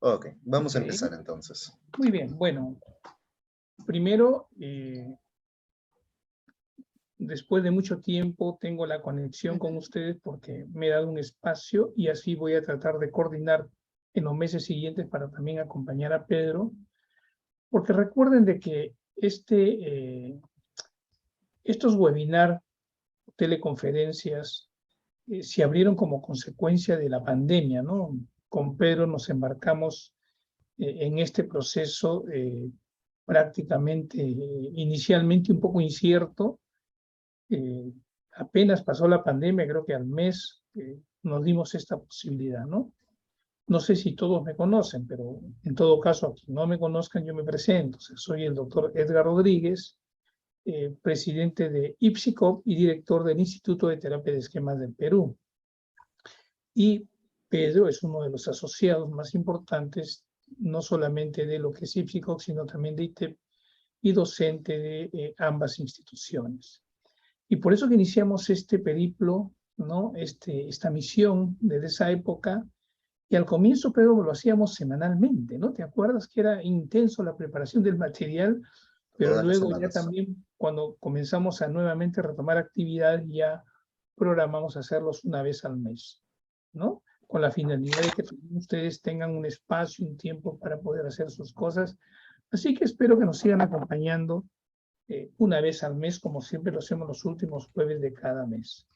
Ok, vamos a empezar entonces. Muy bien, bueno, primero, después de mucho tiempo tengo la conexión con ustedes porque me he dado un espacio y así voy a tratar de coordinar en los meses siguientes para también acompañar a Pedro, porque recuerden de que estos webinars, teleconferencias, se abrieron como consecuencia de la pandemia, ¿no? Con Pedro nos embarcamos en este proceso prácticamente, inicialmente un poco incierto. Apenas pasó la pandemia, creo que al mes nos dimos esta posibilidad, ¿no? No sé si todos me conocen, pero en todo caso, a quien no me conozcan, yo me presento. Soy el doctor Edgar Rodríguez, presidente de IPSICOP y director del Instituto de Terapia de Esquemas del Perú. Y Pedro es uno de los asociados más importantes, no solamente de lo que es IPSICOP, sino también de ITEP y docente de ambas instituciones. Y por eso que iniciamos este periplo, ¿no? Esta misión desde esa época. Y al comienzo, Pedro, lo hacíamos semanalmente, ¿no? ¿Te acuerdas que era intenso la preparación del material? Pero Todas las luego ya semanas. también, cuando comenzamos a nuevamente retomar actividades, ya programamos hacerlos una vez al mes, ¿no? Con la finalidad de que ustedes tengan un espacio, un tiempo para poder hacer sus cosas. Así que espero que nos sigan acompañando una vez al mes, como siempre lo hacemos los últimos jueves de cada mes.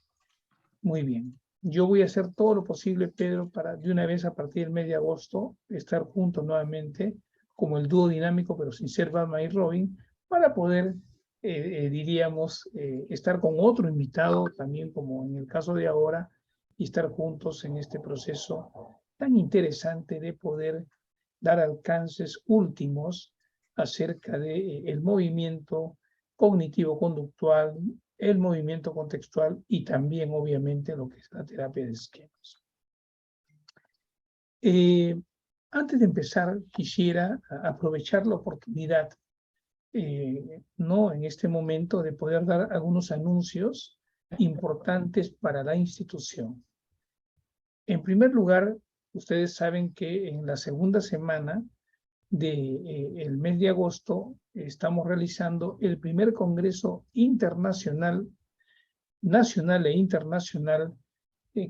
Muy bien. Yo voy a hacer todo lo posible, Pedro, para de una vez a partir del mes de agosto estar juntos nuevamente como el dúo dinámico, pero sin ser Batman y Robin, para poder, diríamos, estar con otro invitado también, como en el caso de ahora, y estar juntos en este proceso tan interesante de poder dar alcances últimos acerca del movimiento cognitivo-conductual, el movimiento contextual y también, obviamente, lo que es la terapia de esquemas. Antes de empezar, quisiera aprovechar la oportunidad, ¿no? En este momento de poder dar algunos anuncios importantes para la institución. En primer lugar, ustedes saben que en la segunda semana del mes de agosto estamos realizando el primer Congreso Internacional, Nacional e Internacional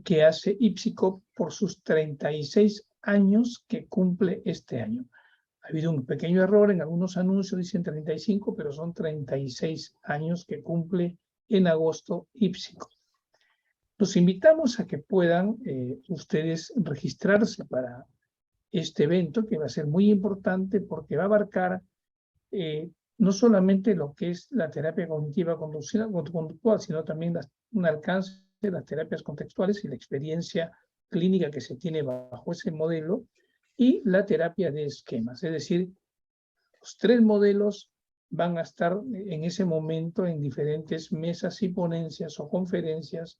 que hace IPSICOP por sus 36 años que cumple este año. Ha habido un pequeño error en algunos anuncios, dicen 35, pero son 36 años que cumple en agosto IPSICOP. Los invitamos a que puedan ustedes registrarse para este evento, que va a ser muy importante porque va a abarcar no solamente lo que es la terapia cognitiva conductual, sino también un alcance de las terapias contextuales y la experiencia clínica que se tiene bajo ese modelo, y la terapia de esquemas. Es decir, los tres modelos van a estar en ese momento en diferentes mesas y ponencias o conferencias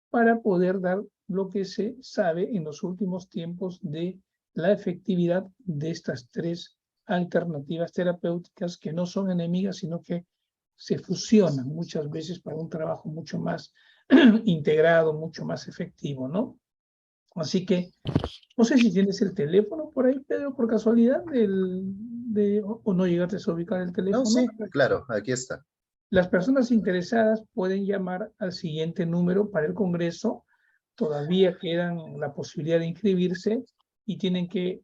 para poder dar lo que se sabe en los últimos tiempos de la efectividad de estas tres alternativas terapéuticas que no son enemigas, sino que se fusionan muchas veces para un trabajo mucho más integrado, mucho más efectivo, ¿no? Así que, no sé si tienes el teléfono por ahí, Pedro, por casualidad, o no llegaste a ubicar el teléfono. No, sí, claro, aquí está. Las personas interesadas pueden llamar al siguiente número para el Congreso. Todavía quedan la posibilidad de inscribirse y tienen que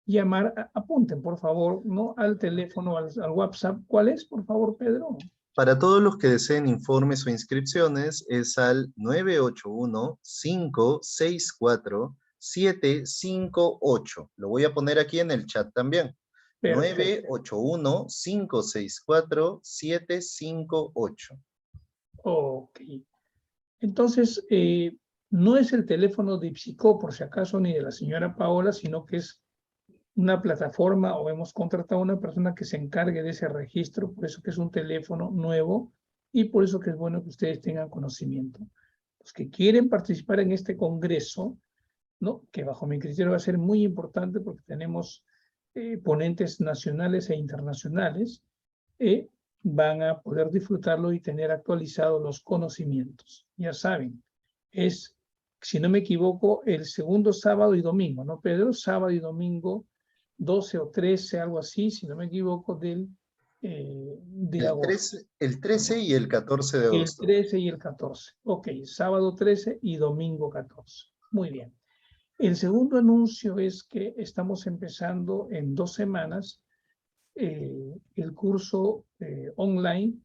llamar, apunten por favor, ¿no? Al teléfono, al WhatsApp. ¿Cuál es, por favor, Pedro? Para todos los que deseen informes o inscripciones es al 981-564-758. Lo voy a poner aquí en el chat también. 981-564-758. Ok. Entonces, no es el teléfono de IPSICOP, por si acaso, ni de la señora Paola, sino que es una plataforma, o hemos contratado a una persona que se encargue de ese registro, por eso que es un teléfono nuevo y por eso que es bueno que ustedes tengan conocimiento. Los que quieren participar en este congreso, ¿no? Que bajo mi criterio va a ser muy importante porque tenemos ponentes nacionales e internacionales, van a poder disfrutarlo y tener actualizados los conocimientos. Ya saben, es, si no me equivoco, el segundo sábado y domingo, ¿no, Pedro? Sábado y domingo, 12 o 13, algo así, si no me equivoco, de agosto. El 13 y el 14 de El agosto. 13 y el 14. Ok, sábado 13 y domingo 14. Muy bien. El segundo anuncio es que estamos empezando en 2 semanas el curso online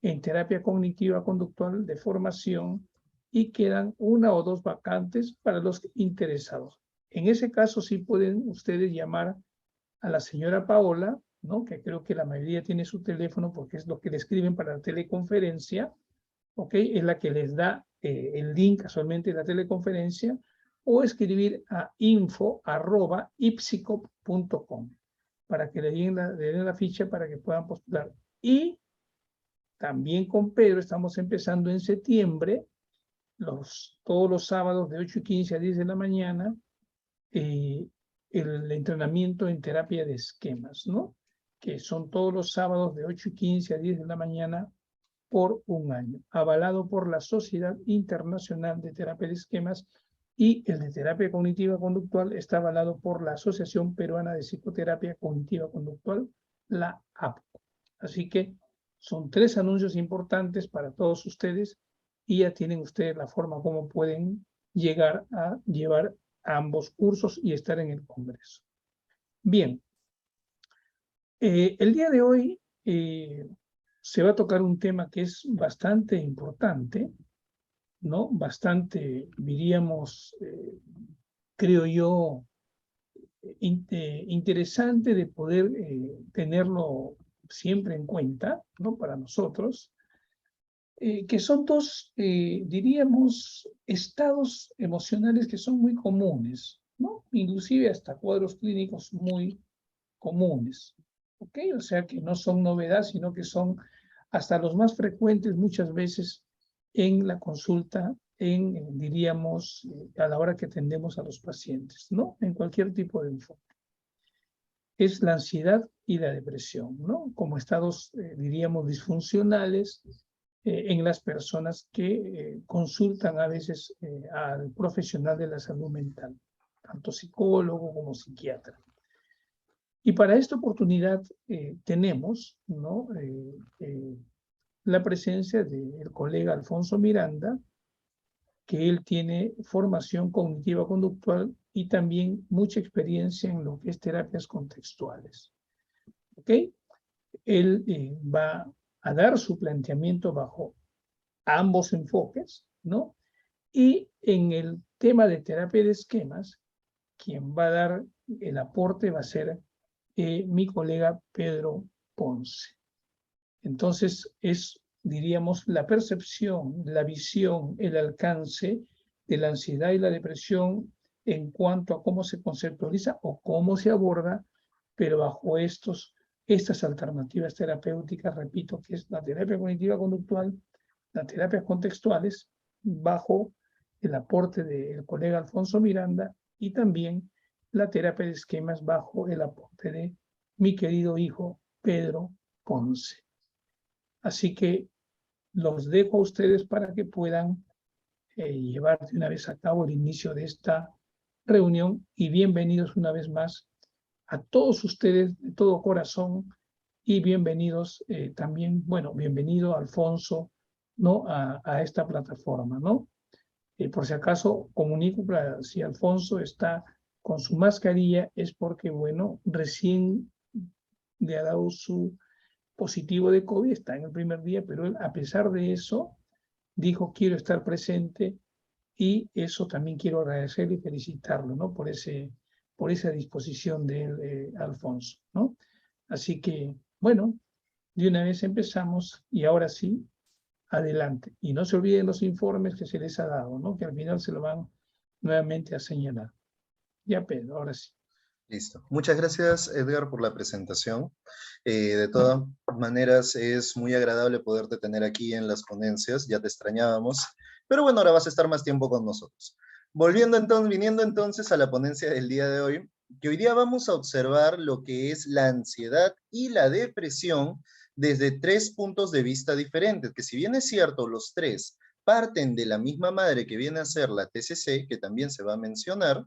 en terapia cognitiva conductual de formación y quedan 1 o 2 vacantes para los interesados. En ese caso sí pueden ustedes llamar a la señora Paola, ¿no? Que creo que la mayoría tiene su teléfono porque es lo que le escriben para la teleconferencia, ¿ok? Es la que les da el link casualmente de la teleconferencia, o escribir a info@ipsicop.com para que le den la ficha para que puedan postular. Y también con Pedro estamos empezando en septiembre, todos los sábados de 8:15 a 10 de la mañana, el entrenamiento en terapia de esquemas, ¿no? Que son todos los sábados de 8:15 a 10 de la mañana por 1 año, avalado por la Sociedad Internacional de Terapia de Esquemas, y el de terapia cognitiva conductual está avalado por la Asociación Peruana de Psicoterapia Cognitiva Conductual, la APCO. Así que son 3 anuncios importantes para todos ustedes y ya tienen ustedes la forma como pueden llegar a llevar ambos cursos y estar en el Congreso. Bien, el día de hoy se va a tocar un tema que es bastante importante, ¿no? Bastante, diríamos, creo yo, interesante de poder tenerlo siempre en cuenta, ¿no? Para nosotros, que son 2, diríamos, estados emocionales que son muy comunes, ¿no? Inclusive hasta cuadros clínicos muy comunes, ¿ok? O sea que no son novedad, sino que son hasta los más frecuentes muchas veces en la consulta, diríamos, a la hora que atendemos a los pacientes, ¿no? En cualquier tipo de enfoque. Es la ansiedad y la depresión, ¿no? Como estados, diríamos, disfuncionales en las personas que consultan a veces al profesional de la salud mental, tanto psicólogo como psiquiatra. Y para esta oportunidad tenemos, ¿no? La presencia del colega Alfonso Miranda, que él tiene formación cognitiva conductual y también mucha experiencia en lo que es terapias contextuales. ¿Ok? Él va a dar su planteamiento bajo ambos enfoques, ¿no? Y en el tema de terapia de esquemas, quien va a dar el aporte va a ser mi colega Pedro Ponce. Entonces diríamos, la percepción, la visión, el alcance de la ansiedad y la depresión en cuanto a cómo se conceptualiza o cómo se aborda, pero bajo estas alternativas terapéuticas, repito, que es la terapia cognitiva conductual, las terapias contextuales, bajo el aporte del colega Alfonso Miranda, y también la terapia de esquemas bajo el aporte de mi querido hijo Pedro Ponce. Así que los dejo a ustedes para que puedan llevar de una vez a cabo el inicio de esta reunión, y bienvenidos una vez más a todos ustedes de todo corazón, y bienvenidos también, bueno, bienvenido Alfonso, ¿no? A esta plataforma, ¿no? Por si acaso comunico, si Alfonso está con su mascarilla es porque, bueno, recién le ha dado su positivo de COVID, está en el primer día, pero él, a pesar de eso, dijo: quiero estar presente, y eso también quiero agradecerle y felicitarlo, ¿no? Por esa disposición de él, Alfonso, ¿no? Así que, bueno, de una vez empezamos, y ahora sí, adelante. Y no se olviden los informes que se les ha dado, ¿no? Que al final se lo van nuevamente a señalar. Ya, Pedro, ahora sí. Listo. Muchas gracias, Edgar, por la presentación. De todas maneras, es muy agradable poderte tener aquí en las ponencias. Ya te extrañábamos. Pero bueno, ahora vas a estar más tiempo con nosotros. Viniendo entonces a la ponencia del día de hoy, que hoy día vamos a observar lo que es la ansiedad y la depresión desde 3 puntos de vista diferentes, que si bien es cierto, los 3 parten de la misma madre que viene a ser la TCC, que también se va a mencionar,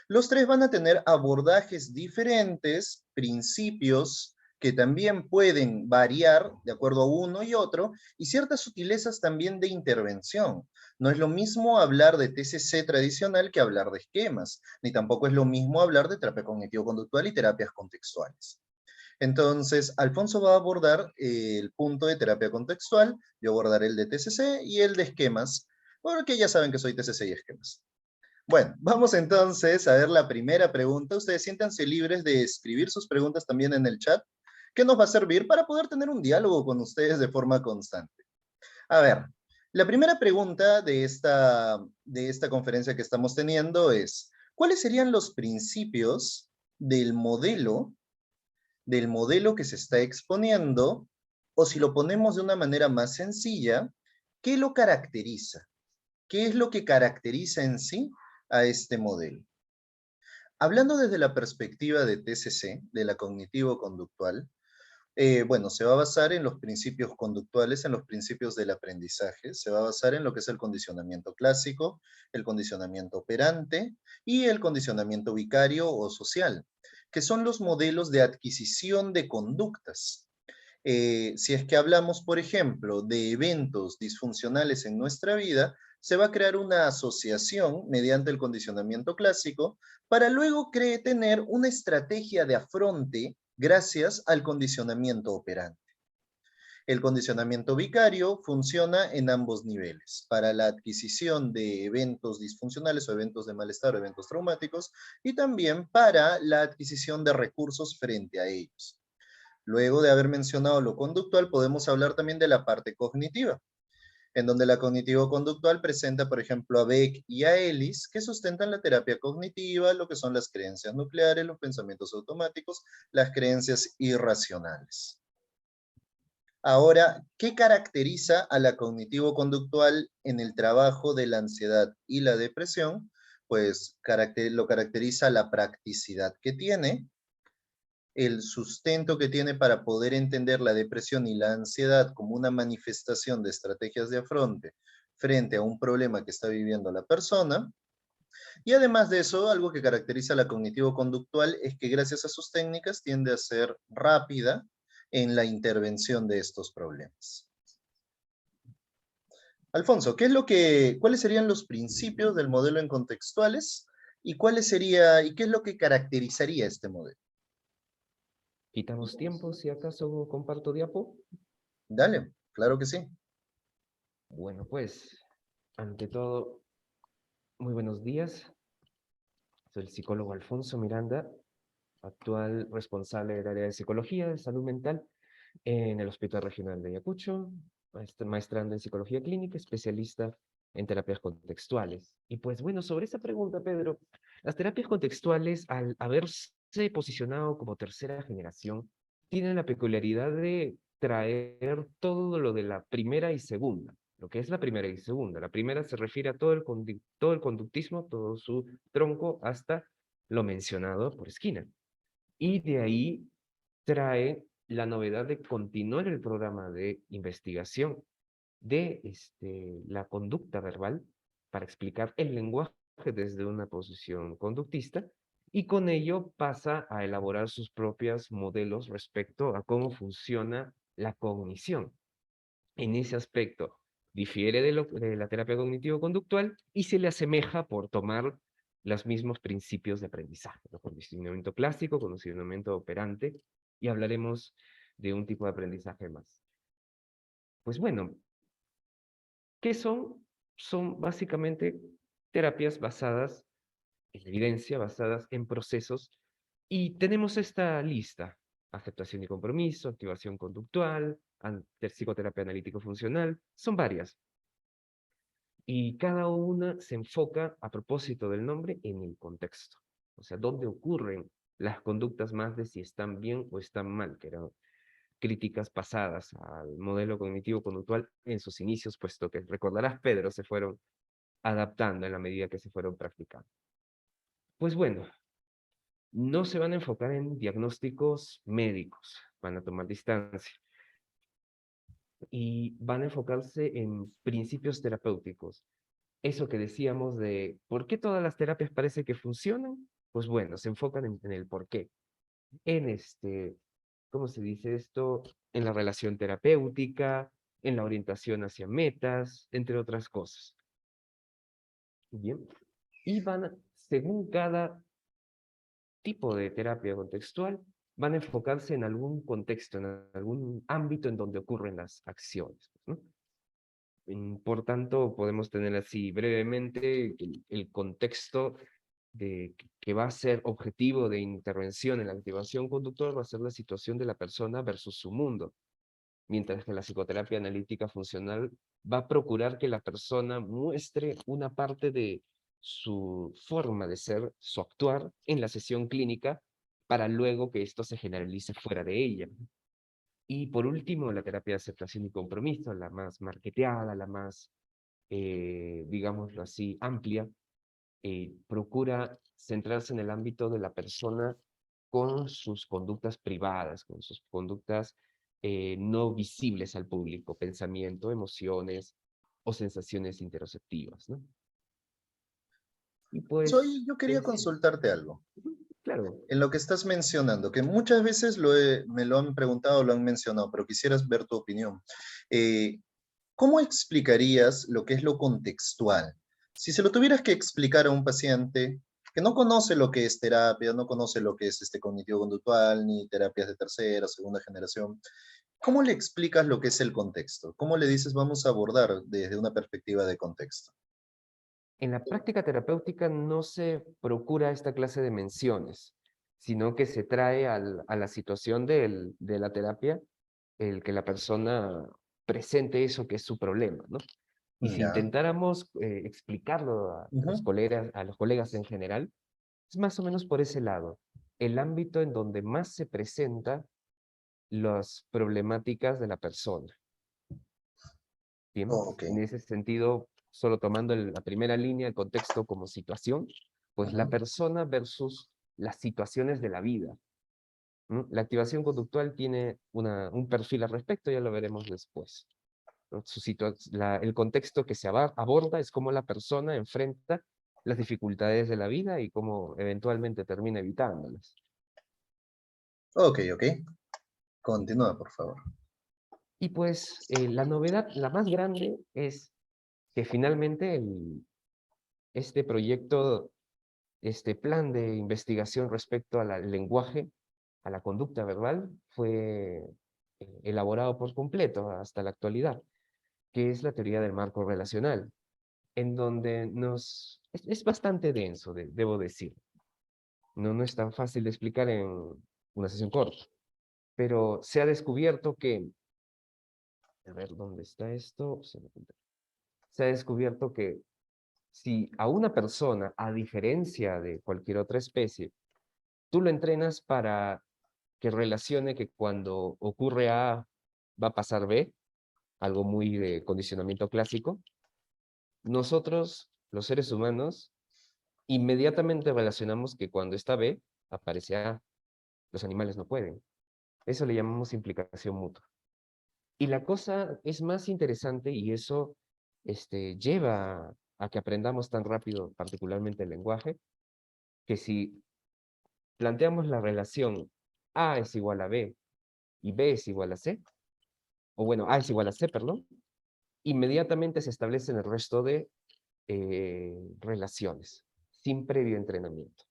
los tres van a tener abordajes diferentes, principios que también pueden variar de acuerdo a uno y otro, y ciertas sutilezas también de intervención. No es lo mismo hablar de TCC tradicional que hablar de esquemas, ni tampoco es lo mismo hablar de terapia cognitivo-conductual y terapias contextuales. Entonces, Alfonso va a abordar el punto de terapia contextual, yo abordaré el de TCC y el de esquemas, porque ya saben que soy TCC y esquemas. Bueno, vamos entonces a ver la primera pregunta. Ustedes siéntanse libres de escribir sus preguntas también en el chat, que nos va a servir para poder tener un diálogo con ustedes de forma constante. A ver, la primera pregunta de esta conferencia que estamos teniendo es, ¿cuáles serían los principios del modelo que se está exponiendo? O si lo ponemos de una manera más sencilla, ¿qué lo caracteriza? ¿Qué es lo que caracteriza en sí a este modelo? Hablando desde la perspectiva de TCC, de la cognitivo-conductual, bueno, se va a basar en los principios conductuales, en los principios del aprendizaje, se va a basar en lo que es el condicionamiento clásico, el condicionamiento operante y el condicionamiento vicario o social, que son los modelos de adquisición de conductas. Si es que hablamos, por ejemplo, de eventos disfuncionales en nuestra vida, se va a crear una asociación mediante el condicionamiento clásico para luego tener una estrategia de afronte gracias al condicionamiento operante. El condicionamiento vicario funciona en ambos niveles, para la adquisición de eventos disfuncionales o eventos de malestar o eventos traumáticos, y también para la adquisición de recursos frente a ellos. Luego de haber mencionado lo conductual, podemos hablar también de la parte cognitiva, en donde la cognitivo-conductual presenta, por ejemplo, a Beck y a Ellis, que sustentan la terapia cognitiva, lo que son las creencias nucleares, los pensamientos automáticos, las creencias irracionales. Ahora, ¿qué caracteriza a la cognitivo-conductual en el trabajo de la ansiedad y la depresión? Pues lo caracteriza la practicidad que tiene, el sustento que tiene para poder entender la depresión y la ansiedad como una manifestación de estrategias de afronte frente a un problema que está viviendo la persona. Y además de eso, algo que caracteriza a la cognitivo-conductual es que gracias a sus técnicas tiende a ser rápida en la intervención de estos problemas. Alfonso, ¿cuáles serían los principios del modelo en contextuales y qué es lo que caracterizaría este modelo? ¿Quitamos tiempo si acaso comparto diapo? Dale, claro que sí. Bueno, pues, ante todo, muy buenos días. Soy el psicólogo Alfonso Miranda, actual responsable del área de psicología de salud mental en el Hospital Regional de Ayacucho, maestrando en psicología clínica, especialista en terapias contextuales. Y pues bueno, sobre esa pregunta, Pedro, las terapias contextuales, al haberse posicionado como tercera generación, tienen la peculiaridad de traer todo lo de la primera y segunda. Lo que es la primera y segunda. La primera se refiere a todo el conductismo, todo su tronco, hasta lo mencionado por Skinner. Y de ahí trae la novedad de continuar el programa de investigación de la conducta verbal para explicar el lenguaje desde una posición conductista, y con ello pasa a elaborar sus propios modelos respecto a cómo funciona la cognición. En ese aspecto difiere de la terapia cognitivo-conductual y se le asemeja por tomar los mismos principios de aprendizaje, el condicionamiento clásico, condicionamiento operante, y hablaremos de un tipo de aprendizaje más. Pues bueno, ¿qué son? Son básicamente terapias basadas en evidencia, basadas en procesos, y tenemos esta lista: aceptación y compromiso, activación conductual, psicoterapia analítico-funcional, son varias. Y cada una se enfoca, a propósito del nombre, en el contexto. O sea, dónde ocurren las conductas más de si están bien o están mal, que eran críticas pasadas al modelo cognitivo-conductual en sus inicios, puesto que, recordarás, Pedro, se fueron adaptando en la medida que se fueron practicando. Pues bueno, no se van a enfocar en diagnósticos médicos, van a tomar distancia. y van a enfocarse en principios terapéuticos. Eso que decíamos de ¿por qué todas las terapias parece que funcionan? Pues bueno, se enfocan en el por qué. En ¿cómo se dice esto? En la relación terapéutica, en la orientación hacia metas, entre otras cosas. Bien. Y según cada tipo de terapia contextual, van a enfocarse en algún contexto, en algún ámbito en donde ocurren las acciones, ¿no? Por tanto, podemos tener así brevemente el contexto que va a ser objetivo de intervención en la activación conductual, va a ser la situación de la persona versus su mundo, mientras que la psicoterapia analítica funcional va a procurar que la persona muestre una parte de su forma de ser, su actuar en la sesión clínica, para luego que esto se generalice fuera de ella. Y por último, la terapia de aceptación y compromiso, la más marketeada, la más, digámoslo así, amplia, procura centrarse en el ámbito de la persona con sus conductas privadas, con sus conductas no visibles al público, pensamiento, emociones o sensaciones interoceptivas, ¿no? Y pues, Yo quería consultarte algo. claro, En lo que estás mencionando, que muchas veces me lo han preguntado, lo han mencionado, pero quisieras ver tu opinión. Eh, ¿Cómo explicarías lo que es lo contextual? Si se lo tuvieras que explicar a un paciente que no conoce lo que es terapia, no conoce lo que es cognitivo-conductual, ni terapias de tercera, segunda generación, ¿cómo le explicas lo que es el contexto? ¿Cómo le dices vamos a abordar desde una perspectiva de contexto? en la práctica terapéutica no se procura esta clase de menciones, sino que se trae a la situación de la terapia el que la persona presente eso que es su problema, ¿no? Y si Ya. intentáramos explicarlo Ujú. a los colegas en general, es más o menos por ese lado, el ámbito en donde más se presenta las problemáticas de la persona. Bien, Oh, ok. en ese sentido, solo tomando la primera línea, el contexto como situación, pues la Ujú. persona versus las situaciones de la vida, ¿no? La activación conductual tiene un perfil al respecto, ya lo veremos después, ¿no? El contexto que se aborda es cómo la persona enfrenta las dificultades de la vida y cómo eventualmente termina evitándolas. Ok, ok. Continúa, por favor. Y pues la novedad, la más grande, es que finalmente este proyecto, este plan de investigación respecto al lenguaje, a la conducta verbal, fue elaborado por completo hasta la actualidad, que es la teoría del marco relacional, en donde es bastante denso, debo decir. No es tan fácil de explicar en una sesión corta, pero se ha descubierto que, a ver, ¿dónde está esto? Se ha descubierto que si a una persona, a diferencia de cualquier otra especie, tú lo entrenas para que relacione que cuando ocurre A va a pasar B, algo muy de condicionamiento clásico, nosotros, los seres humanos, inmediatamente relacionamos que cuando está B, aparece A. Los animales no pueden. Eso le llamamos implicación mutua. Y la cosa es más interesante y eso lleva a que aprendamos tan rápido, particularmente el lenguaje, que si planteamos la relación A es igual a B y B es igual a C, o bueno, A es igual a C, perdón, inmediatamente se establecen el resto de relaciones, sin previo entrenamiento.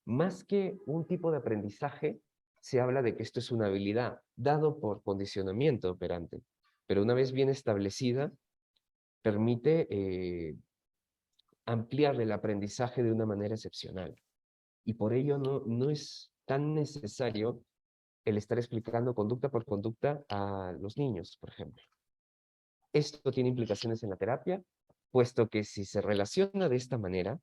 Más que un tipo de aprendizaje, se habla de que esto es una habilidad, dado por condicionamiento operante, pero una vez bien establecida, permite ampliar el aprendizaje de una manera excepcional. Y por ello no es tan necesario el estar explicando conducta por conducta a los niños, por ejemplo. Esto tiene implicaciones en la terapia, puesto que si se relaciona de esta manera,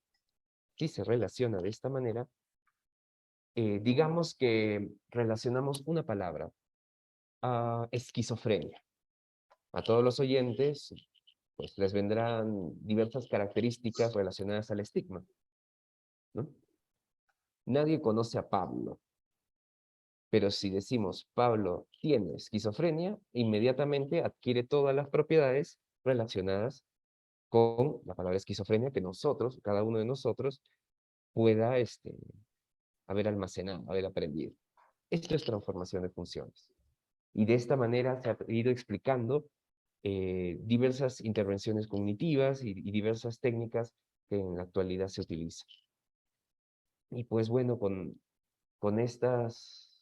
digamos que relacionamos una palabra, a esquizofrenia. A todos los oyentes, pues les vendrán diversas características relacionadas al estigma, ¿no? Nadie conoce a Pablo, Pero si decimos, Pablo tiene esquizofrenia, inmediatamente adquiere todas las propiedades relacionadas con la palabra esquizofrenia que nosotros, cada uno de nosotros, pueda haber almacenado, haber aprendido. Esto es transformación de funciones. Y de esta manera se ha ido explicando diversas intervenciones cognitivas y diversas técnicas que en la actualidad se utilizan. Y pues bueno, con estas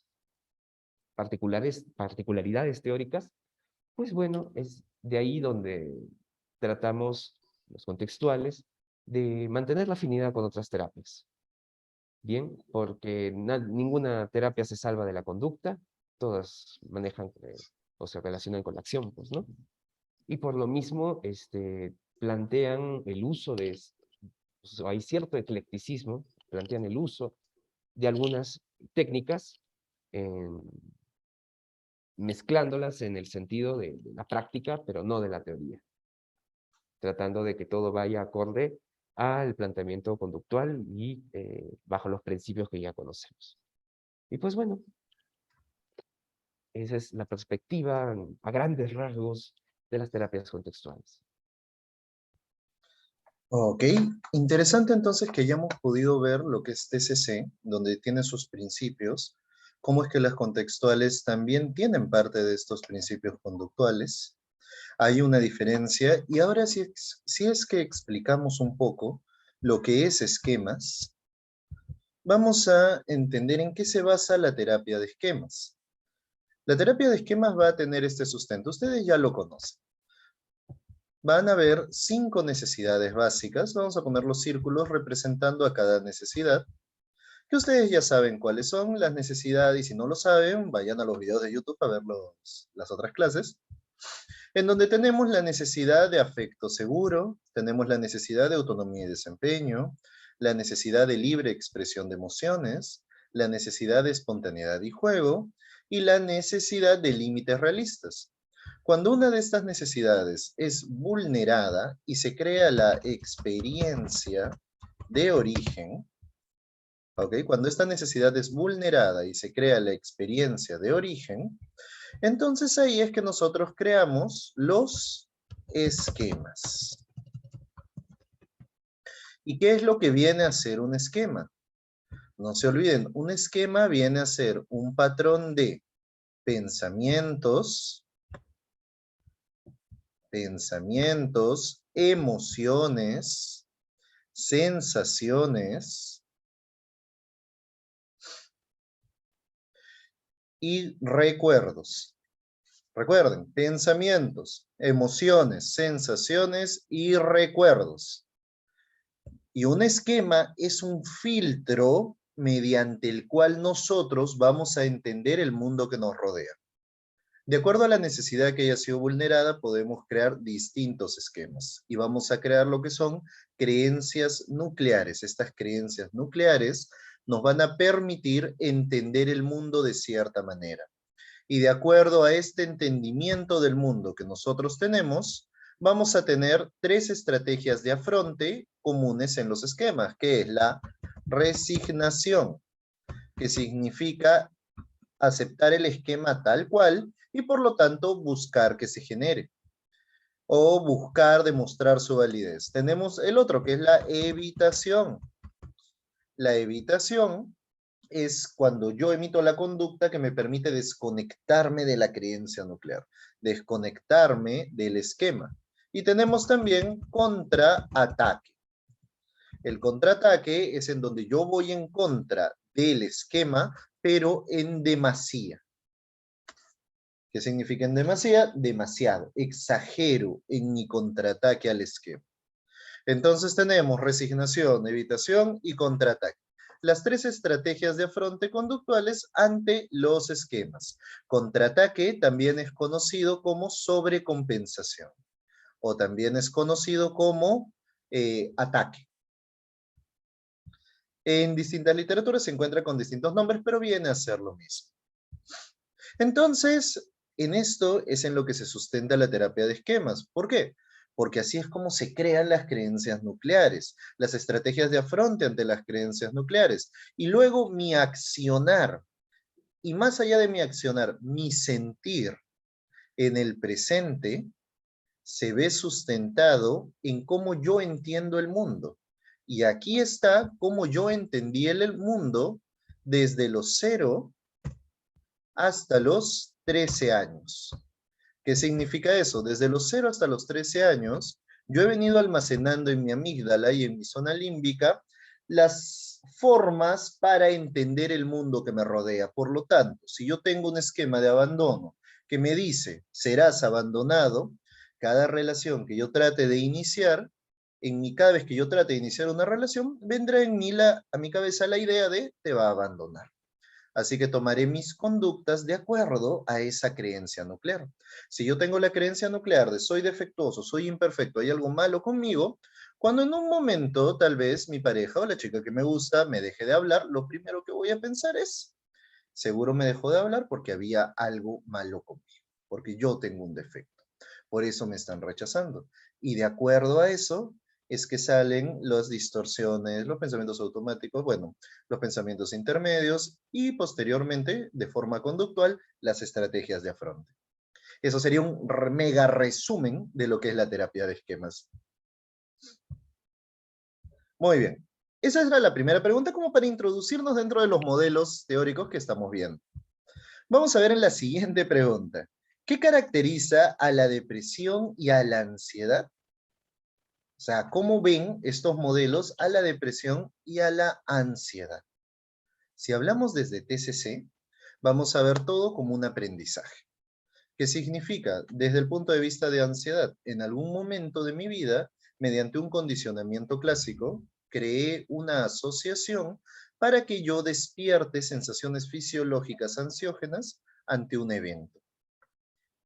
particularidades teóricas, pues bueno, es de ahí donde tratamos, los contextuales, de mantener la afinidad con otras terapias. Bien, porque ninguna terapia se salva de la conducta, todas manejan o se relacionan con la acción, pues, ¿no? Y por lo mismo, plantean el uso pues, hay cierto eclecticismo, plantean el uso de algunas técnicas, mezclándolas en el sentido de la práctica, pero no de la teoría, tratando de que todo vaya acorde al planteamiento conductual y bajo los principios que ya conocemos. Y pues bueno, esa es la perspectiva a grandes rasgos de las terapias contextuales. Ok, interesante entonces que hayamos podido ver lo que es TCC, donde tiene sus principios, cómo es que las contextuales también tienen parte de estos principios conductuales. Hay una diferencia, y ahora si es que explicamos un poco lo que es esquemas, vamos a entender en qué se basa la terapia de esquemas. La terapia de esquemas va a tener este sustento, ustedes ya lo conocen. Van a haber 5 necesidades básicas, vamos a poner los círculos representando a cada necesidad, que ustedes ya saben cuáles son las necesidades, y si no lo saben, vayan a los videos de YouTube a ver las otras clases, en donde tenemos la necesidad de afecto seguro, tenemos la necesidad de autonomía y desempeño, la necesidad de libre expresión de emociones, la necesidad de espontaneidad y juego, y la necesidad de límites realistas. Cuando una de estas necesidades es vulnerada y se crea la experiencia de origen, ¿ok? Cuando esta necesidad es vulnerada y se crea la experiencia de origen, entonces ahí es que nosotros creamos los esquemas. ¿Y qué es lo que viene a ser un esquema? No se olviden, un esquema viene a ser un patrón de pensamientos, emociones, sensaciones y recuerdos. Recuerden, pensamientos, emociones, sensaciones y recuerdos. Y un esquema es un filtro mediante el cual nosotros vamos a entender el mundo que nos rodea. De acuerdo a la necesidad que haya sido vulnerada, podemos crear distintos esquemas y vamos a crear lo que son creencias nucleares. Estas creencias nucleares nos van a permitir entender el mundo de cierta manera. Y de acuerdo a este entendimiento del mundo que nosotros tenemos, vamos a tener 3 estrategias de afronte comunes en los esquemas, que es la resignación, que significa aceptar el esquema tal cual y por lo tanto buscar que se genere o buscar demostrar su validez. Tenemos el otro que es la evitación. La evitación es cuando yo emito la conducta que me permite desconectarme de la creencia nuclear, desconectarme del esquema. Y tenemos también contraataque. El contraataque es en donde yo voy en contra del esquema, pero en demasía. ¿Qué significa en demasía? Demasiado. Exagero en mi contraataque al esquema. Entonces tenemos resignación, evitación y contraataque. Las 3 estrategias de afronte conductuales ante los esquemas. Contraataque también es conocido como sobrecompensación o también es conocido como ataque. En distintas literaturas se encuentra con distintos nombres, pero viene a ser lo mismo. Entonces, en esto es en lo que se sustenta la terapia de esquemas. ¿Por qué? Porque así es como se crean las creencias nucleares, las estrategias de afronte ante las creencias nucleares. Y luego mi accionar Y más allá de mi accionar, mi sentir en el presente se ve sustentado en cómo yo entiendo el mundo. Y aquí está cómo yo entendí el mundo desde los 0 hasta los 13 años. ¿Qué significa eso? Desde los 0 hasta los 13 años, yo he venido almacenando en mi amígdala y en mi zona límbica las formas para entender el mundo que me rodea. Por lo tanto, si yo tengo un esquema de abandono que me dice, serás abandonado, cada relación que yo trate de iniciar, cada vez que yo trate de iniciar una relación, vendrá a mi cabeza la idea de te va a abandonar. Así que tomaré mis conductas de acuerdo a esa creencia nuclear. Si yo tengo la creencia nuclear de soy defectuoso, soy imperfecto, hay algo malo conmigo, cuando en un momento tal vez mi pareja o la chica que me gusta me deje de hablar, lo primero que voy a pensar es, seguro me dejó de hablar porque había algo malo conmigo, porque yo tengo un defecto. Por eso me están rechazando. Y de acuerdo a eso es que salen las distorsiones, los pensamientos automáticos, bueno, los pensamientos intermedios y posteriormente, de forma conductual, las estrategias de afronte. Eso sería un mega resumen de lo que es la terapia de esquemas. Muy bien. Esa era la primera pregunta como para introducirnos dentro de los modelos teóricos que estamos viendo. Vamos a ver en la siguiente pregunta. ¿Qué caracteriza a la depresión y a la ansiedad? O sea, ¿cómo ven estos modelos a la depresión y a la ansiedad? Si hablamos desde TCC, vamos a ver todo como un aprendizaje. ¿Qué significa? Desde el punto de vista de ansiedad, en algún momento de mi vida, mediante un condicionamiento clásico, creé una asociación para que yo despierte sensaciones fisiológicas ansiógenas ante un evento.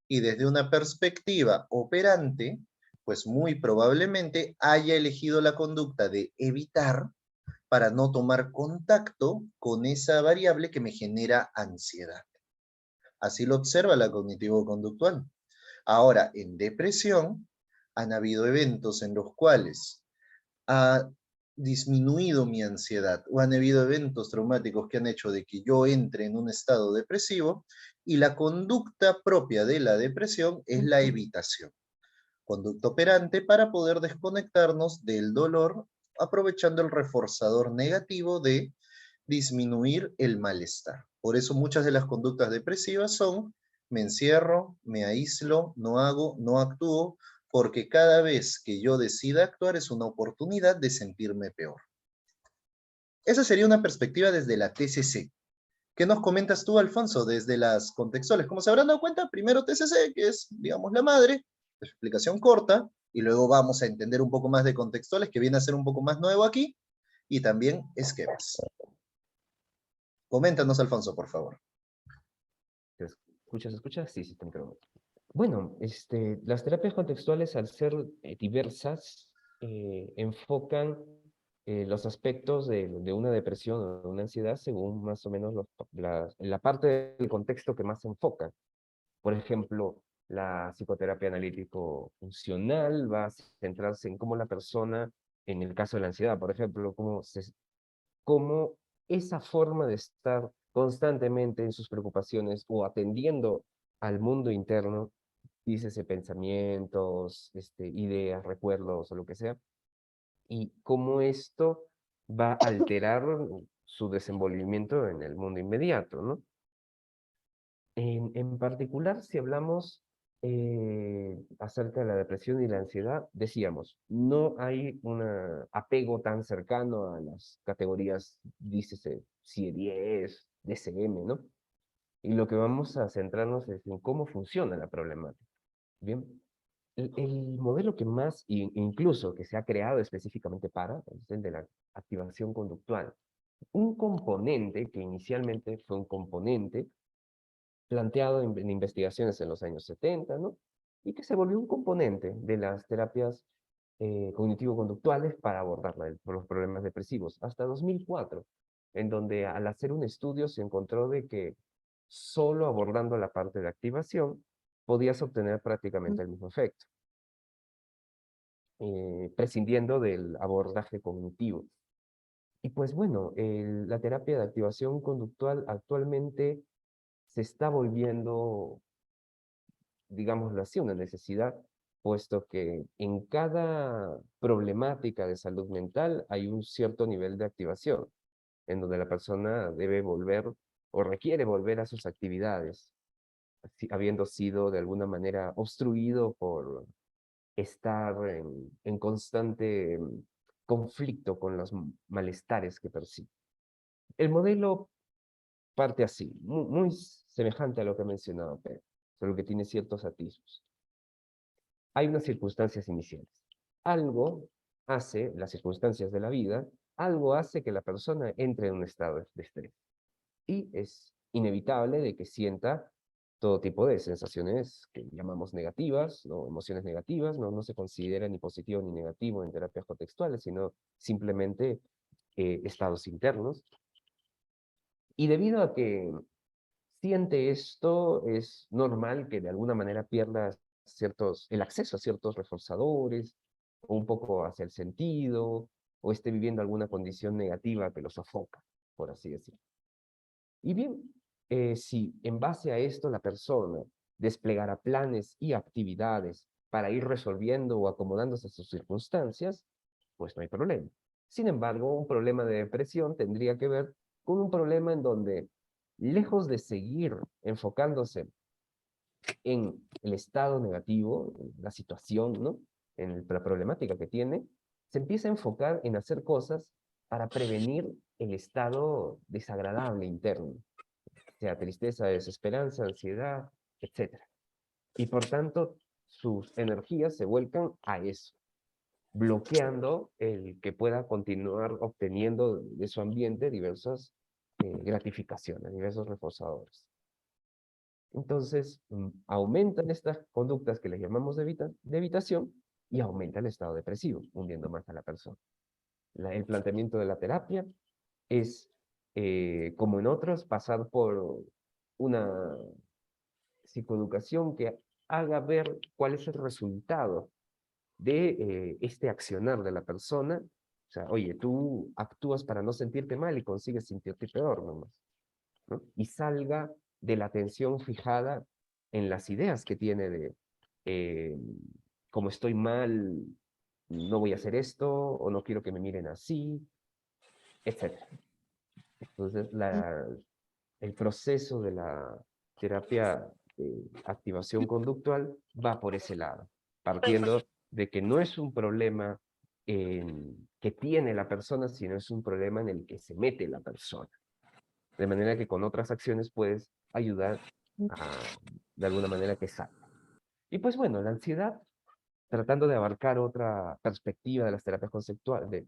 Y desde una perspectiva operante, pues muy probablemente haya elegido la conducta de evitar para no tomar contacto con esa variable que me genera ansiedad. Así lo observa la cognitivo-conductual. Ahora, en depresión, han habido eventos en los cuales ha disminuido mi ansiedad o han habido eventos traumáticos que han hecho de que yo entre en un estado depresivo y la conducta propia de la depresión es la evitación. Conducta operante para poder desconectarnos del dolor aprovechando el reforzador negativo de disminuir el malestar. Por eso muchas de las conductas depresivas son me encierro, me aíslo, no hago, no actúo, porque cada vez que yo decida actuar es una oportunidad de sentirme peor. Esa sería una perspectiva desde la TCC. ¿Qué nos comentas tú, Alfonso, desde las contextuales? Como se habrán dado cuenta, primero TCC, que es, digamos, la madre, explicación corta, y luego vamos a entender un poco más de contextuales, que viene a ser un poco más nuevo aquí, y también esquemas. Coméntanos, Alfonso, por favor. ¿Se escucha? Sí, sí, tengo. Bueno, las terapias contextuales, al ser diversas, enfocan los aspectos de una depresión o de una ansiedad según más o menos la parte del contexto que más se enfocan. Por ejemplo, la psicoterapia analítico-funcional va a centrarse en cómo la persona, en el caso de la ansiedad, por ejemplo, cómo esa forma de estar constantemente en sus preocupaciones o atendiendo al mundo interno, dícese pensamientos, ideas, recuerdos o lo que sea, y cómo esto va a alterar su desenvolvimiento en el mundo inmediato, ¿no? En particular, si hablamos acerca de la depresión y la ansiedad, decíamos, no hay un apego tan cercano a las categorías, dícese, CIE-10, DSM, ¿no? Y lo que vamos a centrarnos es en cómo funciona la problemática. Bien, el modelo que más, incluso que se ha creado específicamente para, es el de la activación conductual. Un componente que inicialmente fue un componente planteado en investigaciones en los años 70, ¿no? Y que se volvió un componente de las terapias cognitivo-conductuales para abordar los problemas depresivos, hasta 2004, en donde al hacer un estudio se encontró de que solo abordando la parte de activación podías obtener prácticamente el mismo efecto, prescindiendo del abordaje cognitivo. Y pues bueno, la terapia de activación conductual actualmente se está volviendo, digámoslo así, una necesidad, puesto que en cada problemática de salud mental hay un cierto nivel de activación, en donde la persona debe volver o requiere volver a sus actividades, habiendo sido de alguna manera obstruido por estar en constante conflicto con los malestares que percibe. El modelo parte así, muy semejante a lo que mencionaba Pedro, solo que tiene ciertos atisbos. Hay unas circunstancias iniciales. Algo hace, las circunstancias de la vida, algo hace que la persona entre en un estado de estrés. Y es inevitable de que sienta todo tipo de sensaciones que llamamos negativas, ¿no? Emociones negativas, no se considera ni positivo ni negativo en terapias contextuales, sino simplemente estados internos. Y debido a que siente esto, es normal que de alguna manera pierda el acceso a ciertos reforzadores, o un poco hacia el sentido, o esté viviendo alguna condición negativa que lo sofoca, por así decirlo. Y bien, si en base a esto la persona desplegara planes y actividades para ir resolviendo o acomodándose a sus circunstancias, pues no hay problema. Sin embargo, un problema de depresión tendría que ver con un problema en donde, lejos de seguir enfocándose en el estado negativo, en la situación, ¿no? En la problemática que tiene, se empieza a enfocar en hacer cosas para prevenir el estado desagradable interno, sea tristeza, desesperanza, ansiedad, etc. Y por tanto, sus energías se vuelcan a eso, bloqueando el que pueda continuar obteniendo de su ambiente diversas gratificaciones, diversos reforzadores. Entonces, aumentan estas conductas que le llamamos de evitación y aumenta el estado depresivo, hundiendo más a la persona. El planteamiento de la terapia es, como en otros, pasar por una psicoeducación que haga ver cuál es el resultado de este accionar de la persona. O sea, oye, tú actúas para no sentirte mal y consigues sentirte peor nomás, ¿no? Y salga de la atención fijada en las ideas que tiene de, eh, como estoy mal, no voy a hacer esto, o no quiero que me miren así, etc. Entonces, el proceso de la terapia de activación conductual va por ese lado, partiendo de que no es un problema que tiene la persona, sino es un problema en el que se mete la persona. De manera que con otras acciones puedes ayudar de alguna manera que salga. Y pues bueno, la ansiedad, tratando de abarcar otra perspectiva de las terapias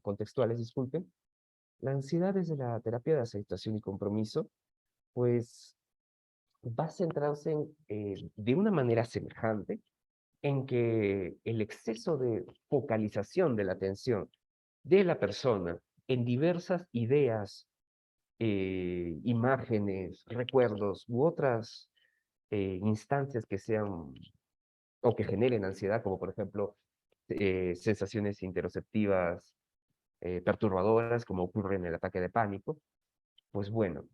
contextuales, disculpen, la ansiedad desde la terapia de aceptación y compromiso, pues va a centrarse de una manera semejante en que el exceso de focalización de la atención de la persona en diversas ideas, imágenes, recuerdos u otras instancias que sean o que generen ansiedad, como por ejemplo sensaciones interoceptivas perturbadoras, como ocurre en el ataque de pánico, pues bueno,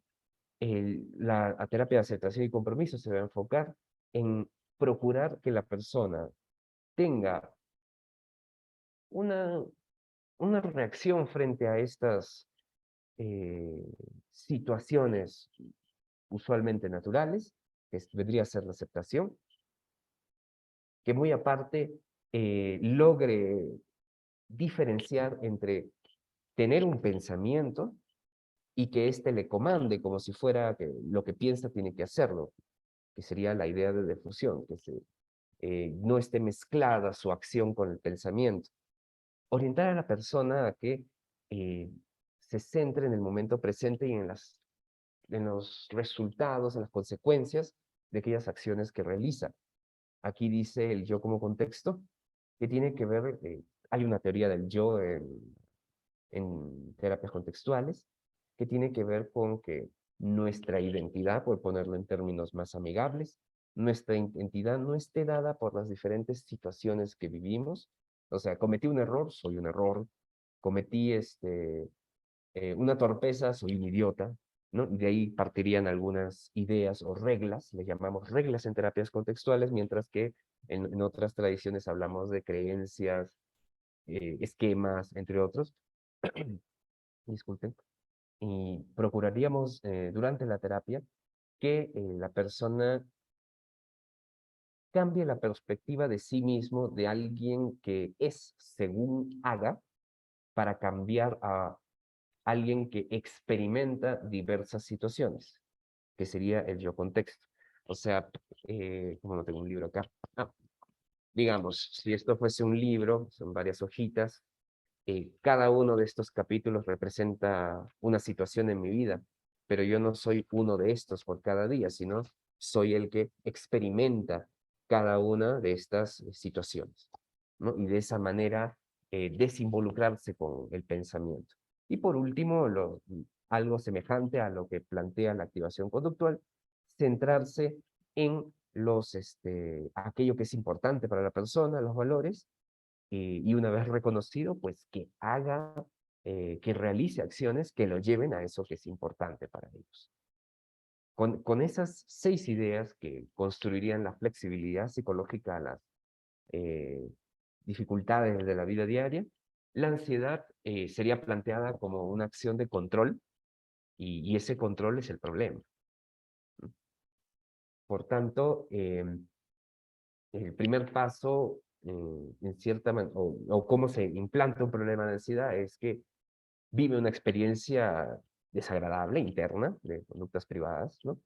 la terapia de aceptación y compromiso se va a enfocar en procurar que la persona tenga una, una reacción frente a estas situaciones usualmente naturales, que vendría a ser la aceptación, que muy aparte logre diferenciar entre tener un pensamiento y que éste le comande como si fuera que lo que piensa tiene que hacerlo, que sería la idea de defusión, que no esté mezclada su acción con el pensamiento. Orientar a la persona a que se centre en el momento presente y en los resultados, en las consecuencias de aquellas acciones que realiza. Aquí dice el yo como contexto, que tiene que ver, hay una teoría del yo en terapias contextuales, que tiene que ver con que nuestra identidad, por ponerlo en términos más amigables, nuestra identidad no esté dada por las diferentes situaciones que vivimos. O sea, cometí un error, soy un error. Cometí una torpeza, soy un idiota. ¿no? Y de ahí partirían algunas ideas o reglas, le llamamos reglas en terapias contextuales, mientras que en otras tradiciones hablamos de creencias, esquemas, entre otros. Disculpen. Y procuraríamos durante la terapia que la persona cambie la perspectiva de sí mismo, de alguien que es según haga, para cambiar a alguien que experimenta diversas situaciones, que sería el yo contexto. O sea, como no tengo un libro acá, ah, digamos, si esto fuese un libro, son varias hojitas, cada uno de estos capítulos representa una situación en mi vida, pero yo no soy uno de estos por cada día, sino soy el que experimenta cada una de estas situaciones, ¿no? Y de esa manera desinvolucrarse con el pensamiento. Y por último, algo semejante a lo que plantea la activación conductual, centrarse en aquello que es importante para la persona, los valores, y una vez reconocido, pues que haga, que realice acciones que lo lleven a eso que es importante para ellos. Con esas 6 ideas que construirían la flexibilidad psicológica a las dificultades de la vida diaria, la ansiedad sería planteada como una acción de control, y ese control es el problema. Por tanto, el primer paso, en cierta o cómo se implanta un problema de ansiedad, es que vive una experiencia desagradable, interna, de conductas privadas, ¿no?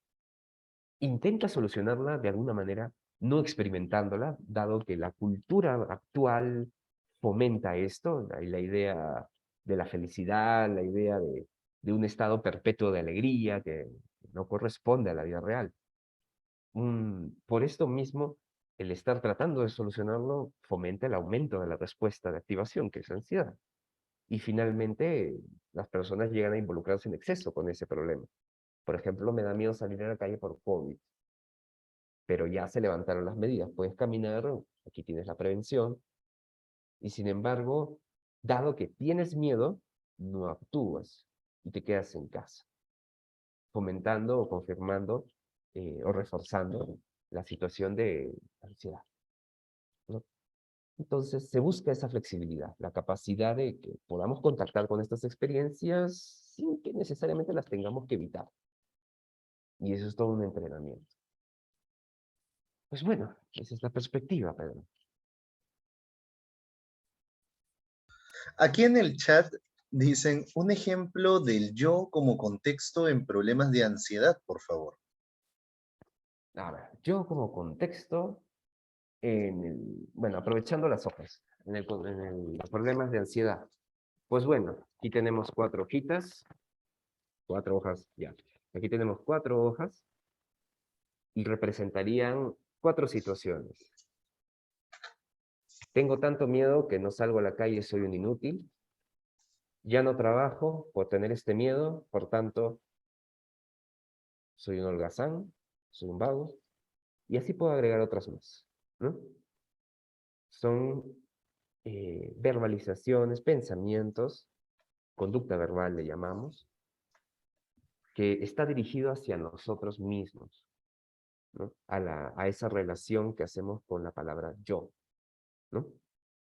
Intenta solucionarla de alguna manera, no experimentándola, dado que la cultura actual fomenta esto, la idea de la felicidad, la idea de un estado perpetuo de alegría que no corresponde a la vida real. Por esto mismo, el estar tratando de solucionarlo fomenta el aumento de la respuesta de activación, que es la ansiedad. Y finalmente, las personas llegan a involucrarse en exceso con ese problema. Por ejemplo, me da miedo salir a la calle por COVID, pero ya se levantaron las medidas. Puedes caminar, aquí tienes la prevención, y sin embargo, dado que tienes miedo, no actúas y te quedas en casa, fomentando o confirmando o reforzando la situación de ansiedad, ¿no? Entonces, se busca esa flexibilidad, la capacidad de que podamos contactar con estas experiencias sin que necesariamente las tengamos que evitar. Y eso es todo un entrenamiento. Pues bueno, esa es la perspectiva, Pedro. Aquí en el chat dicen un ejemplo del yo como contexto en problemas de ansiedad, por favor. A ver, yo como contexto, bueno, aprovechando las hojas, los problemas de ansiedad. Pues bueno, aquí tenemos 4 hojitas, 4 hojas, ya. Aquí tenemos 4 hojas y representarían 4 situaciones. Tengo tanto miedo que no salgo a la calle, soy un inútil. Ya no trabajo por tener este miedo, por tanto, soy un holgazán, soy un vago. Y así puedo agregar otras más, ¿no? Son verbalizaciones, pensamientos, conducta verbal le llamamos, que está dirigido hacia nosotros mismos, ¿no? A esa relación que hacemos con la palabra yo, ¿no?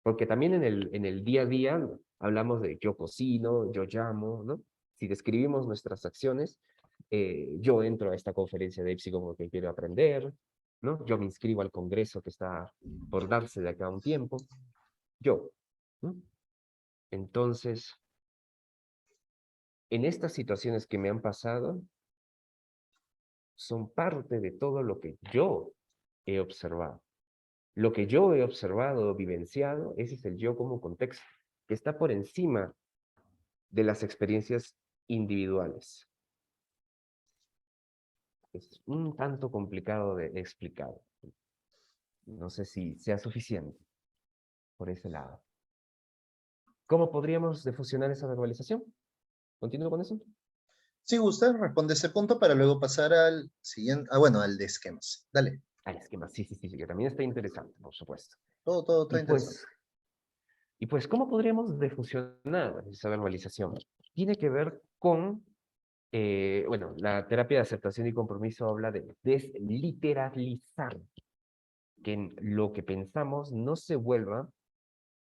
Porque también en el día a día hablamos de yo cocino, yo llamo, ¿no? Si describimos nuestras acciones, yo entro a esta conferencia de EPSI porque quiero aprender, ¿no? Yo me inscribo al congreso que está por darse de acá a un tiempo, yo, ¿no? Entonces, en estas situaciones que me han pasado, son parte de todo lo que yo he observado. Lo que yo he observado, vivenciado, ese es el yo como contexto, que está por encima de las experiencias individuales. Es un tanto complicado de explicar. No sé si sea suficiente por ese lado. ¿Cómo podríamos defusionar esa verbalización? ¿Continúo con eso? Si gusta, responde ese punto para luego pasar al siguiente, bueno, al de esquemas. Dale, Al esquema, sí, que también está interesante, por supuesto. todo Y está interesante. pues, ¿cómo podríamos defusionar esa verbalización? Tiene que ver con Bueno, la terapia de aceptación y compromiso habla de desliteralizar, que lo que pensamos no se vuelva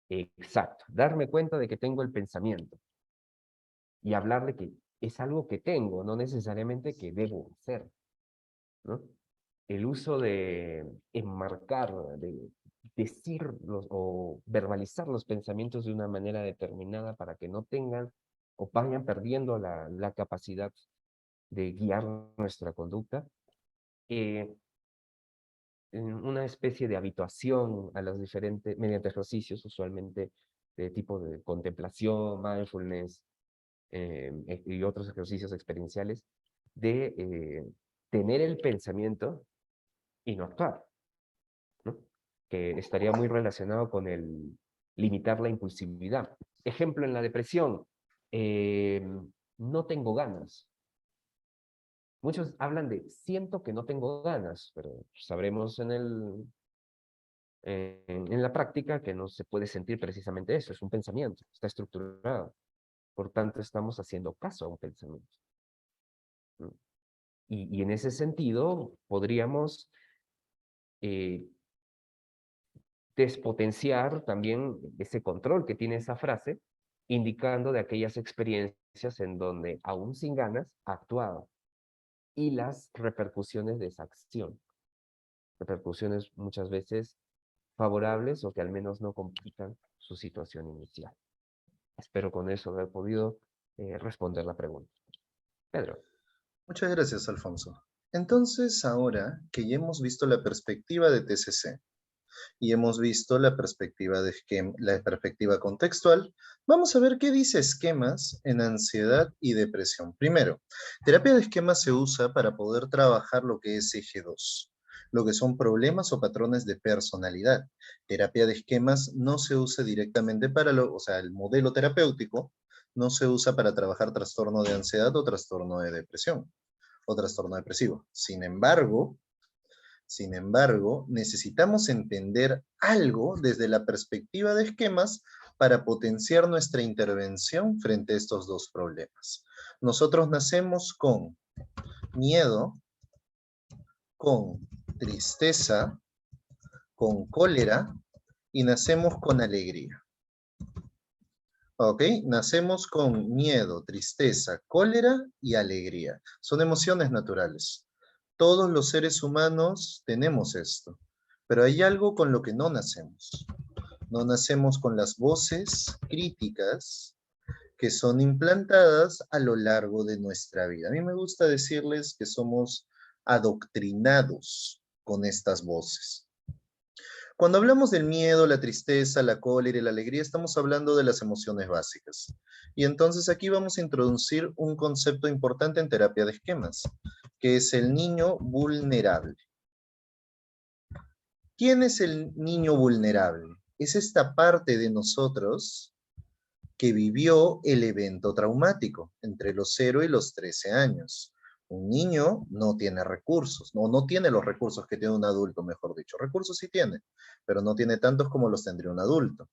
exacto. Darme cuenta de que tengo el pensamiento y hablarle que es algo que tengo, no necesariamente que debo hacer, ¿no? El uso de enmarcar, de decir o verbalizar los pensamientos de una manera determinada para que no tengan o vayan perdiendo la capacidad de guiar nuestra conducta, en una especie de habituación a las diferentes, mediante ejercicios usualmente de tipo de contemplación, mindfulness y otros ejercicios experienciales, de tener el pensamiento y no actuar, ¿no? Que estaría muy relacionado con el limitar la impulsividad. Ejemplo, en la depresión, eh, no tengo ganas. Muchos hablan de siento que no tengo ganas, pero sabremos en la práctica que no se puede sentir precisamente eso, es un pensamiento, está estructurado. Por tanto, estamos haciendo caso a un pensamiento, ¿no? Y en ese sentido, podríamos eh, despotenciar también ese control que tiene esa frase, indicando de aquellas experiencias en donde, aún sin ganas, ha actuado, y las repercusiones de esa acción. Repercusiones muchas veces favorables o que al menos no complican su situación inicial. Espero con eso haber podido responder la pregunta. Pedro. Muchas gracias, Alfonso. Entonces, ahora que ya hemos visto la perspectiva de TCC y hemos visto la perspectiva la perspectiva contextual, vamos a ver qué dice esquemas en ansiedad y depresión. Primero, terapia de esquemas se usa para poder trabajar lo que es eje 2, lo que son problemas o patrones de personalidad. Terapia de esquemas no se usa directamente para o sea, el modelo terapéutico no se usa para trabajar trastorno de ansiedad o trastorno de depresión o trastorno depresivo. Sin embargo, necesitamos entender algo desde la perspectiva de esquemas para potenciar nuestra intervención frente a estos dos problemas. Nosotros nacemos con miedo, con tristeza, con cólera y nacemos con alegría. ¿Ok? Nacemos con miedo, tristeza, cólera y alegría. Son emociones naturales. Todos los seres humanos tenemos esto, pero hay algo con lo que no nacemos. No nacemos con las voces críticas que son implantadas a lo largo de nuestra vida. A mí me gusta decirles que somos adoctrinados con estas voces. Cuando hablamos del miedo, la tristeza, la cólera y la alegría, estamos hablando de las emociones básicas. Y entonces aquí vamos a introducir un concepto importante en terapia de esquemas, que es el niño vulnerable. ¿Quién es el niño vulnerable? Es esta parte de nosotros que vivió el evento traumático entre los 0 y los 13 años. Un niño no tiene recursos, no tiene los recursos que tiene un adulto, mejor dicho. Recursos sí tiene, pero no tiene tantos como los tendría un adulto.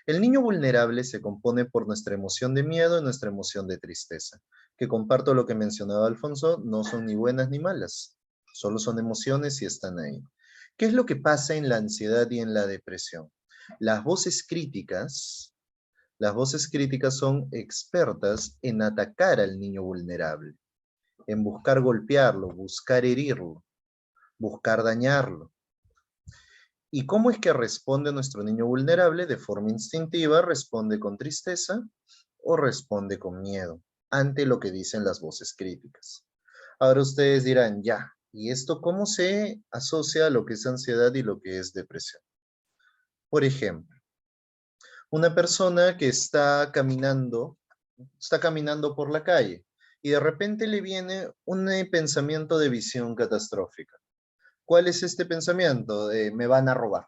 El niño vulnerable se compone por nuestra emoción de miedo y nuestra emoción de tristeza, que comparto lo que mencionaba Alfonso, no son ni buenas ni malas, solo son emociones y están ahí. ¿Qué es lo que pasa en la ansiedad y en la depresión? Las voces críticas son expertas en atacar al niño vulnerable, en buscar golpearlo, buscar herirlo, buscar dañarlo. ¿Y cómo es que responde nuestro niño vulnerable? De forma instintiva, responde con tristeza o responde con miedo ante lo que dicen las voces críticas. Ahora ustedes dirán, ya, ¿y esto cómo se asocia a lo que es ansiedad y lo que es depresión? Por ejemplo, una persona que está caminando por la calle y de repente le viene un pensamiento de visión catastrófica. ¿Cuál es este pensamiento? Me van a robar.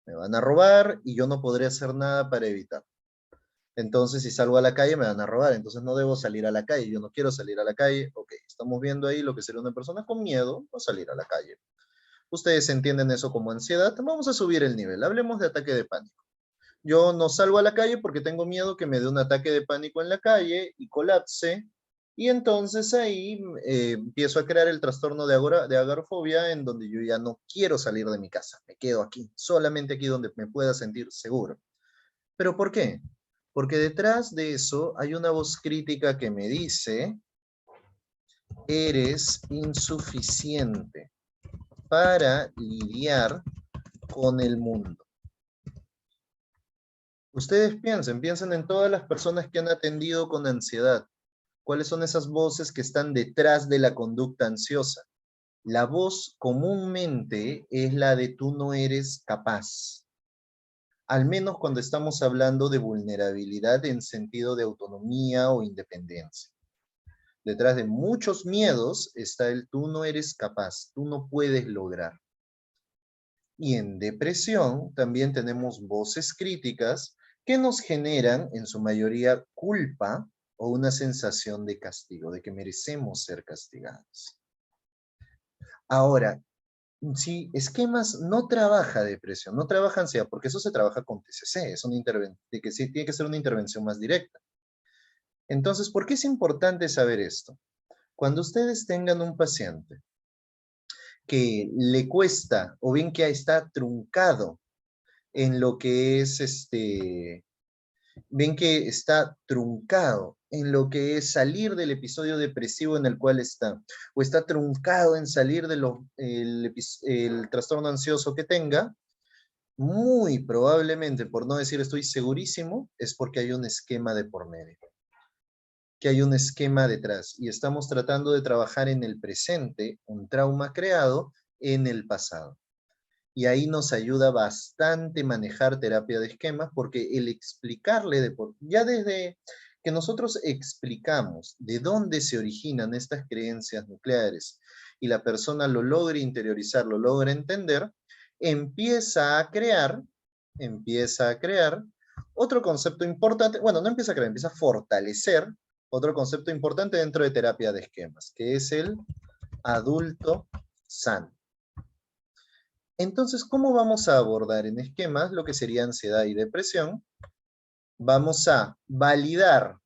Me van a robar y yo no podré hacer nada para evitar. Entonces, si salgo a la calle, me van a robar. Entonces, no debo salir a la calle. Yo no quiero salir a la calle. Ok, estamos viendo ahí lo que sería una persona con miedo a salir a la calle. Ustedes entienden eso como ansiedad. Vamos a subir el nivel. Hablemos de ataque de pánico. Yo no salgo a la calle porque tengo miedo que me dé un ataque de pánico en la calle y colapse Y entonces ahí empiezo a crear el trastorno de agorafobia, en donde yo ya no quiero salir de mi casa, me quedo aquí, solamente aquí donde me pueda sentir seguro. ¿Pero por qué? Porque detrás de eso hay una voz crítica que me dice, eres insuficiente para lidiar con el mundo. Ustedes piensen en todas las personas que han atendido con ansiedad. ¿Cuáles son esas voces que están detrás de la conducta ansiosa? La voz comúnmente es la de tú no eres capaz. Al menos cuando estamos hablando de vulnerabilidad en sentido de autonomía o independencia. Detrás de muchos miedos está el tú no eres capaz, tú no puedes lograr. Y en depresión también tenemos voces críticas que nos generan en su mayoría culpa o una sensación de castigo, de que merecemos ser castigados. Ahora, si esquemas no trabaja depresión, no trabaja ansiedad, porque eso se trabaja con TCC, es una que sí, tiene que ser una intervención más directa. Entonces, ¿por qué es importante saber esto? Cuando ustedes tengan un paciente que le cuesta o bien que está truncado en lo que es ven que está truncado en lo que es salir del episodio depresivo en el cual está, o está truncado en salir de el trastorno ansioso que tenga, muy probablemente, por no decir estoy segurísimo, es porque hay un esquema de por medio, que hay un esquema detrás, y estamos tratando de trabajar en el presente un trauma creado en el pasado. Y ahí nos ayuda bastante manejar terapia de esquemas, porque el explicarle, ya desde que nosotros explicamos de dónde se originan estas creencias nucleares y la persona lo logra interiorizar, lo logra entender, empieza a crear otro concepto importante, bueno, no empieza a crear, empieza a fortalecer otro concepto importante dentro de terapia de esquemas, que es el adulto sano. Entonces, ¿cómo vamos a abordar en esquemas lo que sería ansiedad y depresión? Vamos a validar.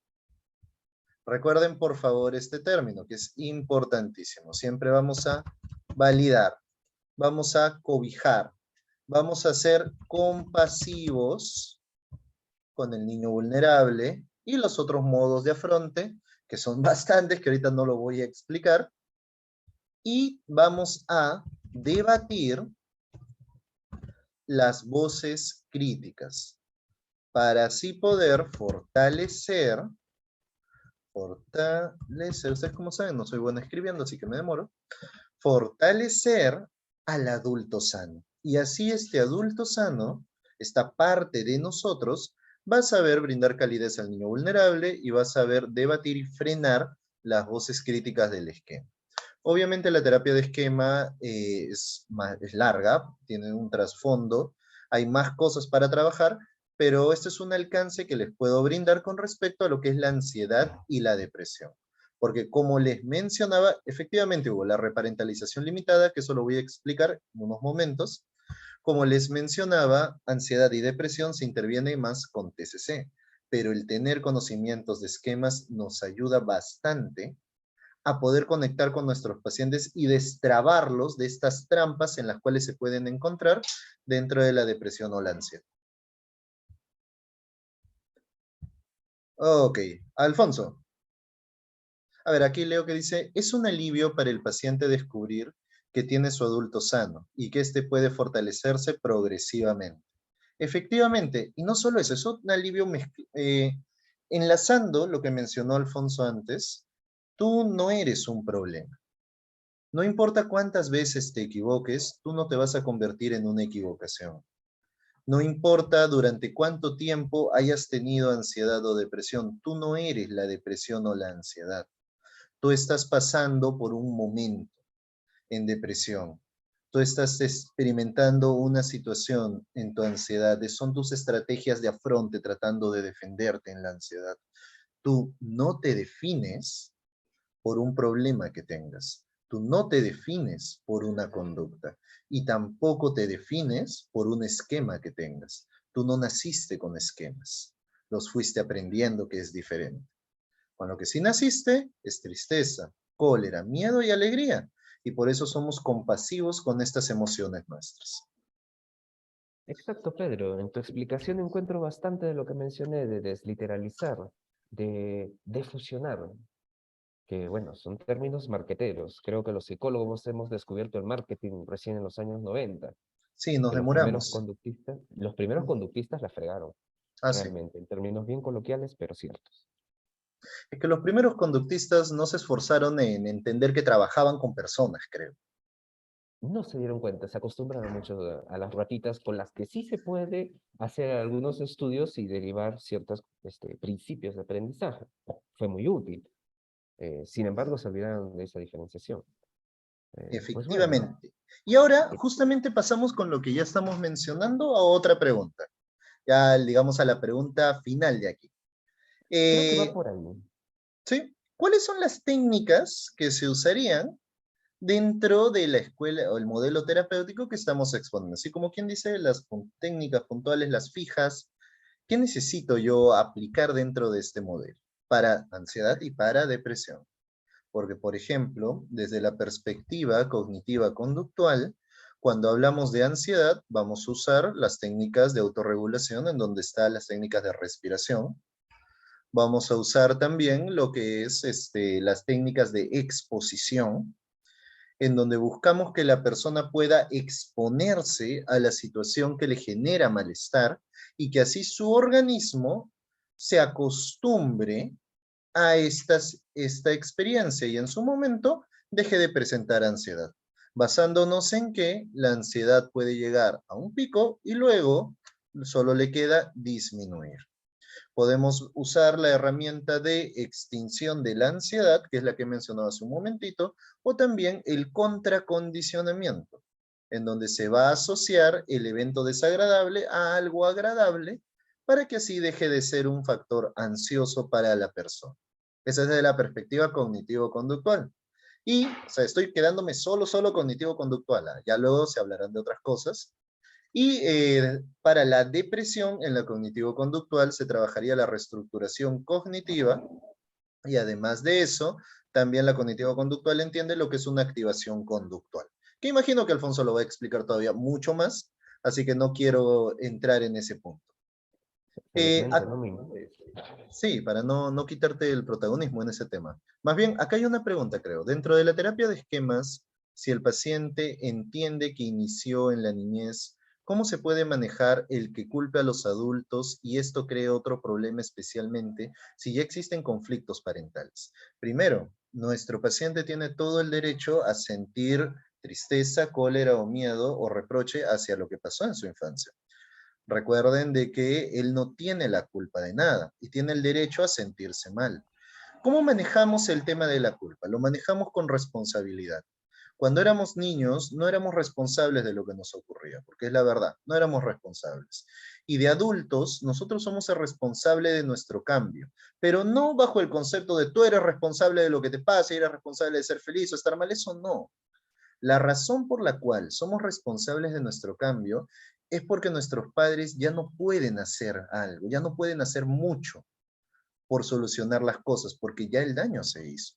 Recuerden, por favor, este término, que es importantísimo. Siempre vamos a validar, vamos a cobijar, vamos a ser compasivos con el niño vulnerable y los otros modos de afronte, que son bastantes, que ahorita no lo voy a explicar. Y vamos a debatir las voces críticas, para así poder fortalecer, ustedes como saben, no soy bueno escribiendo, así que me demoro, fortalecer al adulto sano. Y así este adulto sano, esta parte de nosotros, va a saber brindar calidez al niño vulnerable y va a saber debatir y frenar las voces críticas del esquema. Obviamente la terapia de esquema es larga, tiene un trasfondo, hay más cosas para trabajar, pero este es un alcance que les puedo brindar con respecto a lo que es la ansiedad y la depresión. Porque como les mencionaba, efectivamente hubo la reparentalización limitada, que eso lo voy a explicar en unos momentos. Como les mencionaba, ansiedad y depresión se interviene más con TCC, pero el tener conocimientos de esquemas nos ayuda bastante a poder conectar con nuestros pacientes y destrabarlos de estas trampas en las cuales se pueden encontrar dentro de la depresión o la ansiedad. Ok, Alfonso. A ver, aquí leo que dice, es un alivio para el paciente descubrir que tiene su adulto sano y que éste puede fortalecerse progresivamente. Efectivamente, y no solo eso, es un alivio enlazando lo que mencionó Alfonso antes, tú no eres un problema. No importa cuántas veces te equivoques, tú no te vas a convertir en una equivocación. No importa durante cuánto tiempo hayas tenido ansiedad o depresión, tú no eres la depresión o la ansiedad. Tú estás pasando por un momento en depresión. Tú estás experimentando una situación en tu ansiedad. Son tus estrategias de afronte tratando de defenderte en la ansiedad. Tú no te defines por un problema que tengas. Tú no te defines por una conducta y tampoco te defines por un esquema que tengas. Tú no naciste con esquemas. Los fuiste aprendiendo, que es diferente. Con lo que sí naciste es tristeza, cólera, miedo y alegría. Y por eso somos compasivos con estas emociones nuestras. Exacto, Pedro. En tu explicación encuentro bastante de lo que mencioné, de desliteralizar, de fusionar, que bueno, son términos marqueteros. Creo que los psicólogos hemos descubierto el marketing recién en los años 90, Sí, nos que demoramos. los primeros conductistas la fregaron, Ah, sí. realmente, en términos bien coloquiales, pero ciertos. Es que los primeros conductistas no se esforzaron en entender que trabajaban con personas, creo. No se dieron cuenta, se acostumbraron mucho a las ratitas con las que sí se puede hacer algunos estudios y derivar ciertos principios de aprendizaje. Fue muy útil. Sin embargo, se olvidaron de esa diferenciación. Pues bueno, Efectivamente. Y ahora justamente pasamos con lo que ya estamos mencionando a otra pregunta. Ya, digamos, a la pregunta final de aquí. creo que va Eh, por ahí. ¿Sí? ¿Cuáles son las técnicas que se usarían dentro de la escuela o el modelo terapéutico que estamos exponiendo? Así como quien dice, las técnicas puntuales, las fijas, ¿qué necesito yo aplicar dentro de este modelo para ansiedad y para depresión? Porque, por ejemplo, desde la perspectiva cognitiva conductual, cuando hablamos de ansiedad, vamos a usar las técnicas de autorregulación, en donde están las técnicas de respiración. Vamos a usar también lo que es las técnicas de exposición, en donde buscamos que la persona pueda exponerse a la situación que le genera malestar y que así su organismo se acostumbre a esta experiencia y en su momento deje de presentar ansiedad, basándonos en que la ansiedad puede llegar a un pico y luego solo le queda disminuir. Podemos usar la herramienta de extinción de la ansiedad, que es la que he mencionado hace un momentito, o también el contracondicionamiento, en donde se va a asociar el evento desagradable a algo agradable para que así deje de ser un factor ansioso para la persona. Esa es desde la perspectiva cognitivo-conductual. Y, o sea, estoy quedándome solo cognitivo-conductual. Ya luego se hablarán de otras cosas. Y para la depresión en la cognitivo-conductual se trabajaría la reestructuración cognitiva y además de eso, también la cognitivo-conductual entiende lo que es una activación conductual, que imagino que Alfonso lo va a explicar todavía mucho más, así que no quiero entrar en ese punto. Eh, Felizmente, ac- no me ignores. sí, para no quitarte el protagonismo en ese tema. Más bien, acá hay una pregunta, creo. Dentro de la terapia de esquemas, si el paciente entiende que inició en la niñez, ¿cómo se puede manejar el que culpe a los adultos y esto cree otro problema especialmente si ya existen conflictos parentales? Primero, nuestro paciente tiene todo el derecho a sentir tristeza, cólera o miedo o reproche hacia lo que pasó en su infancia. Recuerden de que él no tiene la culpa de nada y tiene el derecho a sentirse mal. ¿Cómo manejamos el tema de la culpa? Lo manejamos con responsabilidad. Cuando éramos niños, no éramos responsables de lo que nos ocurría, porque es la verdad, no éramos responsables. Y de adultos, nosotros somos el responsable de nuestro cambio, pero no bajo el concepto de tú eres responsable de lo que te pasa, y eres responsable de ser feliz o estar mal, eso no. La razón por la cual somos responsables de nuestro cambio es porque nuestros padres ya no pueden hacer algo, ya no pueden hacer mucho por solucionar las cosas, porque ya el daño se hizo.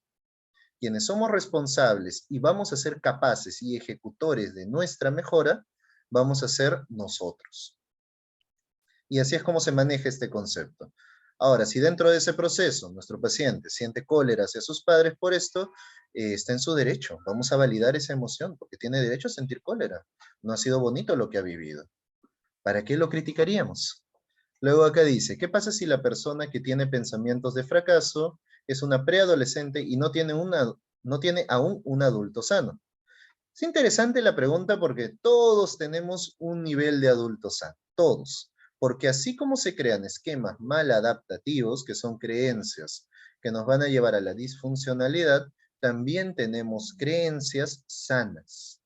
Quienes somos responsables y vamos a ser capaces y ejecutores de nuestra mejora, vamos a ser nosotros. Y así es como se maneja este concepto. Ahora, si dentro de ese proceso nuestro paciente siente cólera hacia sus padres por esto, está en su derecho. Vamos a validar esa emoción porque tiene derecho a sentir cólera. No ha sido bonito lo que ha vivido. ¿Para qué lo criticaríamos? Luego acá dice, ¿qué pasa si la persona que tiene pensamientos de fracaso es una preadolescente y no tiene aún un adulto sano? Es interesante la pregunta porque todos tenemos un nivel de adulto sano, todos. Porque así como se crean esquemas mal adaptativos, que son creencias que nos van a llevar a la disfuncionalidad, también tenemos creencias sanas,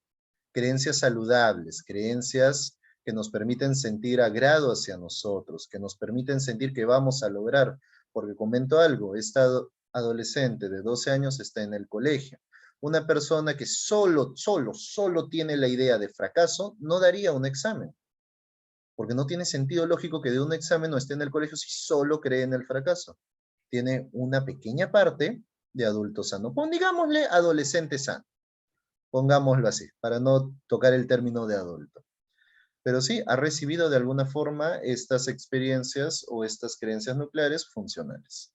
creencias saludables, creencias que nos permiten sentir agrado hacia nosotros, que nos permiten sentir que vamos a lograr. Porque comento algo, esta adolescente de 12 años está en el colegio. Una persona que solo tiene la idea de fracaso, no daría un examen. Porque no tiene sentido lógico que de un examen no esté en el colegio si solo cree en el fracaso. tiene una pequeña parte de adulto sano. Digámosle adolescente sano, pongámoslo así, para no tocar el término de adulto. Pero sí, ha recibido de alguna forma estas experiencias o estas creencias nucleares funcionales.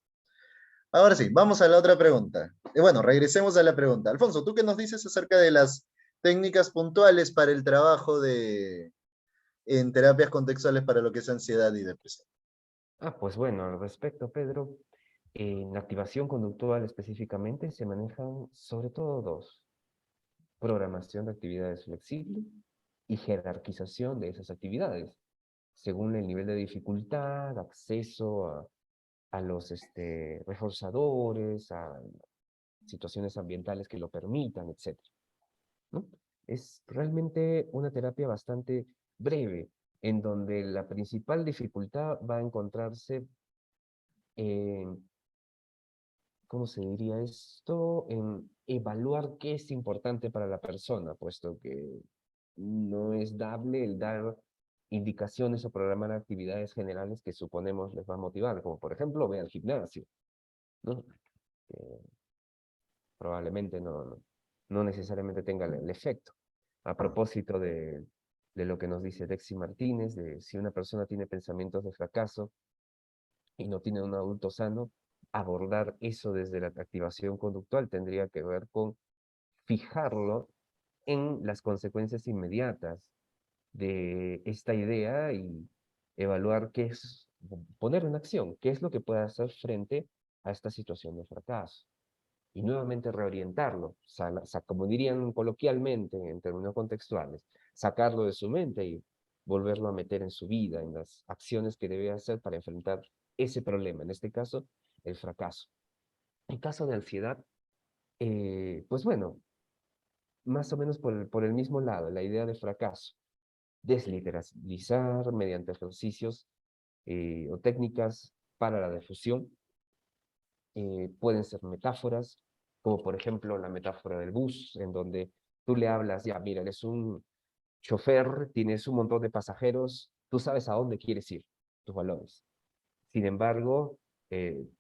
Ahora sí, vamos a la otra pregunta. Bueno, regresemos a la pregunta. Alfonso, ¿tú qué nos dices acerca de las técnicas puntuales para el trabajo en terapias contextuales para lo que es ansiedad y depresión? Pues bueno, al respecto, Pedro, en activación conductual específicamente se manejan sobre todo dos: programación de actividades flexibles y jerarquización de esas actividades, según el nivel de dificultad, acceso a los reforzadores, a situaciones ambientales que lo permitan, etcétera, ¿no? Es realmente una terapia bastante breve, en donde la principal dificultad va a encontrarse en, ¿cómo se diría esto? En evaluar qué es importante para la persona, puesto que no es dable el dar indicaciones o programar actividades generales que suponemos les va a motivar, como por ejemplo, ve al gimnasio, ¿no? Que probablemente no necesariamente tenga el efecto. A propósito de lo que nos dice Dexy Martínez, de si una persona tiene pensamientos de fracaso y no tiene un adulto sano, abordar eso desde la activación conductual tendría que ver con fijarlo en las consecuencias inmediatas de esta idea y evaluar qué es, poner en acción, qué es lo que puede hacer frente a esta situación de fracaso. Y nuevamente reorientarlo, como dirían coloquialmente en términos contextuales, sacarlo de su mente y volverlo a meter en su vida, en las acciones que debe hacer para enfrentar ese problema, en este caso, el fracaso. En caso de ansiedad, pues bueno, más o menos por el mismo lado, la idea de fracaso. Desliteralizar mediante ejercicios o técnicas para la difusión. Pueden ser metáforas, como por ejemplo la metáfora del bus, en donde tú le hablas, ya, mira, eres un chofer, tienes un montón de pasajeros, tú sabes a dónde quieres ir, tus valores. Sin embargo,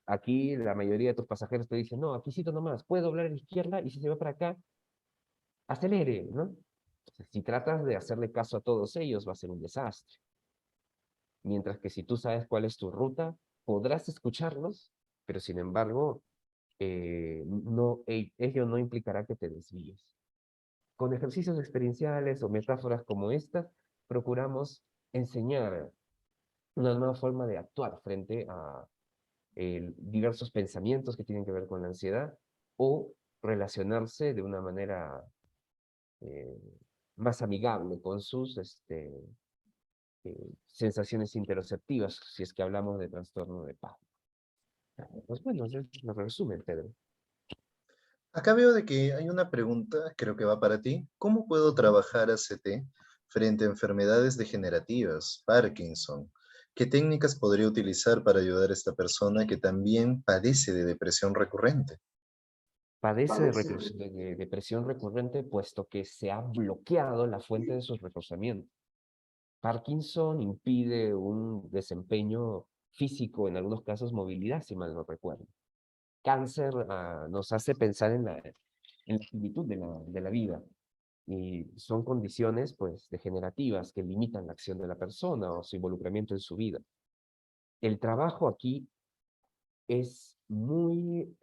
aquí la mayoría de tus pasajeros te dicen, no, aquí cito nomás, puede doblar a la izquierda y si se va para acá, acelere, ¿no? Entonces, si tratas de hacerle caso a todos ellos, va a ser un desastre. Mientras que si tú sabes cuál es tu ruta, podrás escucharlos, pero sin embargo, ello no implicará que te desvíes. Con ejercicios experienciales o metáforas como estas, procuramos enseñar una nueva forma de actuar frente a diversos pensamientos que tienen que ver con la ansiedad o relacionarse de una manera eh, más amigable con sus sensaciones interoceptivas, si es que hablamos de trastorno de pánico. Pues bueno, ese es el resumen, Pedro. Acá veo de que hay una pregunta, creo que va para ti. ¿Cómo puedo trabajar ACT frente a enfermedades degenerativas, Parkinson? ¿Qué técnicas podría utilizar para ayudar a esta persona que también padece de depresión recurrente? Padece de depresión recurrente puesto que se ha bloqueado la fuente de sus reforzamientos. Parkinson impide un desempeño físico, en algunos casos movilidad, si mal no recuerdo. Cáncer nos hace pensar en la finitud de la vida. Y son condiciones, pues, degenerativas que limitan la acción de la persona o su involucramiento en su vida. El trabajo aquí es muy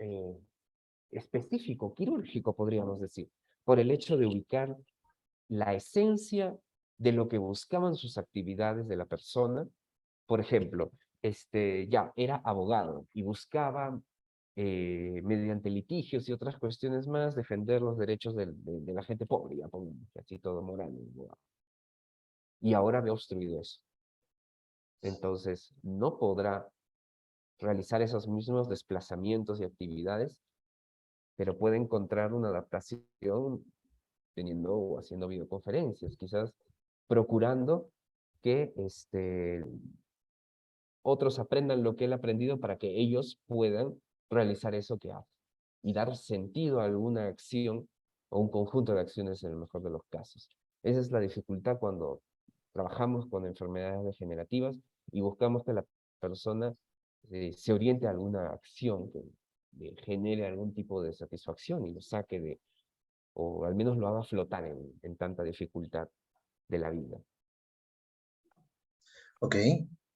específico, quirúrgico, podríamos decir, por el hecho de ubicar la esencia de lo que buscaban sus actividades de la persona. Por ejemplo, ya era abogado y buscaba, mediante litigios y otras cuestiones más, defender los derechos de la gente pobre, ya pongamos así todo moral. Y ahora ve obstruido eso. Entonces, no podrá realizar esos mismos desplazamientos y actividades, pero puede encontrar una adaptación teniendo o haciendo videoconferencias, quizás procurando que otros aprendan lo que él ha aprendido para que ellos puedan realizar eso que hace y dar sentido a alguna acción o un conjunto de acciones en el mejor de los casos. Esa es la dificultad cuando trabajamos con enfermedades degenerativas y buscamos que la persona se oriente a alguna acción que le genere algún tipo de satisfacción y lo saque de, o al menos lo haga flotar en tanta dificultad de la vida. Ok,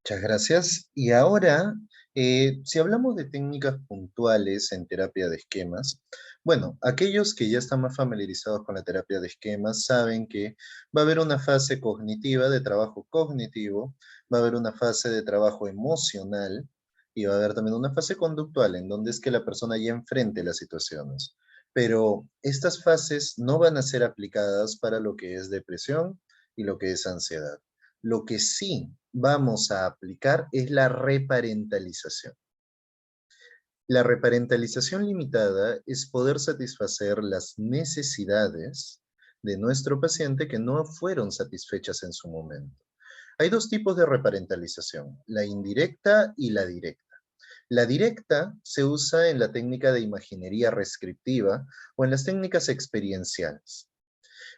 muchas gracias. Y ahora, si hablamos de técnicas puntuales en terapia de esquemas, bueno, aquellos que ya están más familiarizados con la terapia de esquemas saben que va a haber una fase cognitiva de trabajo cognitivo, va a haber una fase de trabajo emocional y va a haber también una fase conductual en donde es que la persona ya enfrente las situaciones. Pero estas fases no van a ser aplicadas para lo que es depresión y lo que es ansiedad. Lo que sí vamos a aplicar es la reparentalización. La reparentalización limitada es poder satisfacer las necesidades de nuestro paciente que no fueron satisfechas en su momento. Hay dos tipos de reparentalización, la indirecta y la directa. La directa se usa en la técnica de imaginería descriptiva o en las técnicas experienciales.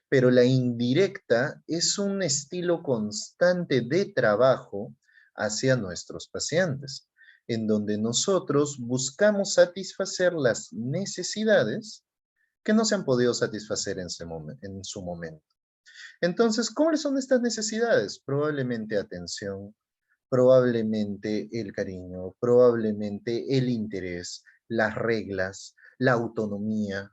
Pero la indirecta es un estilo constante de trabajo hacia nuestros pacientes, en donde nosotros buscamos satisfacer las necesidades que no se han podido satisfacer en su momento. Entonces, ¿cuáles son estas necesidades? Probablemente atención, probablemente el cariño, probablemente el interés, las reglas, la autonomía,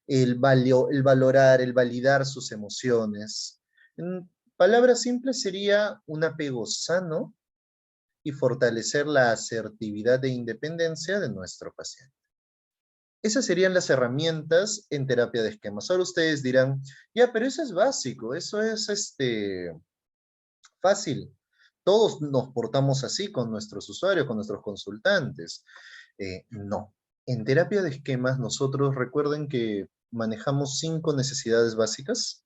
el valorar, el validar sus emociones. En palabras simples sería un apego sano y fortalecer la asertividad e independencia de nuestro paciente. Esas serían las herramientas en terapia de esquemas. Ahora ustedes dirán, ya, pero eso es básico, eso es fácil. Todos nos portamos así con nuestros usuarios, con nuestros consultantes. No. En terapia de esquemas, nosotros recuerden que manejamos 5 necesidades básicas.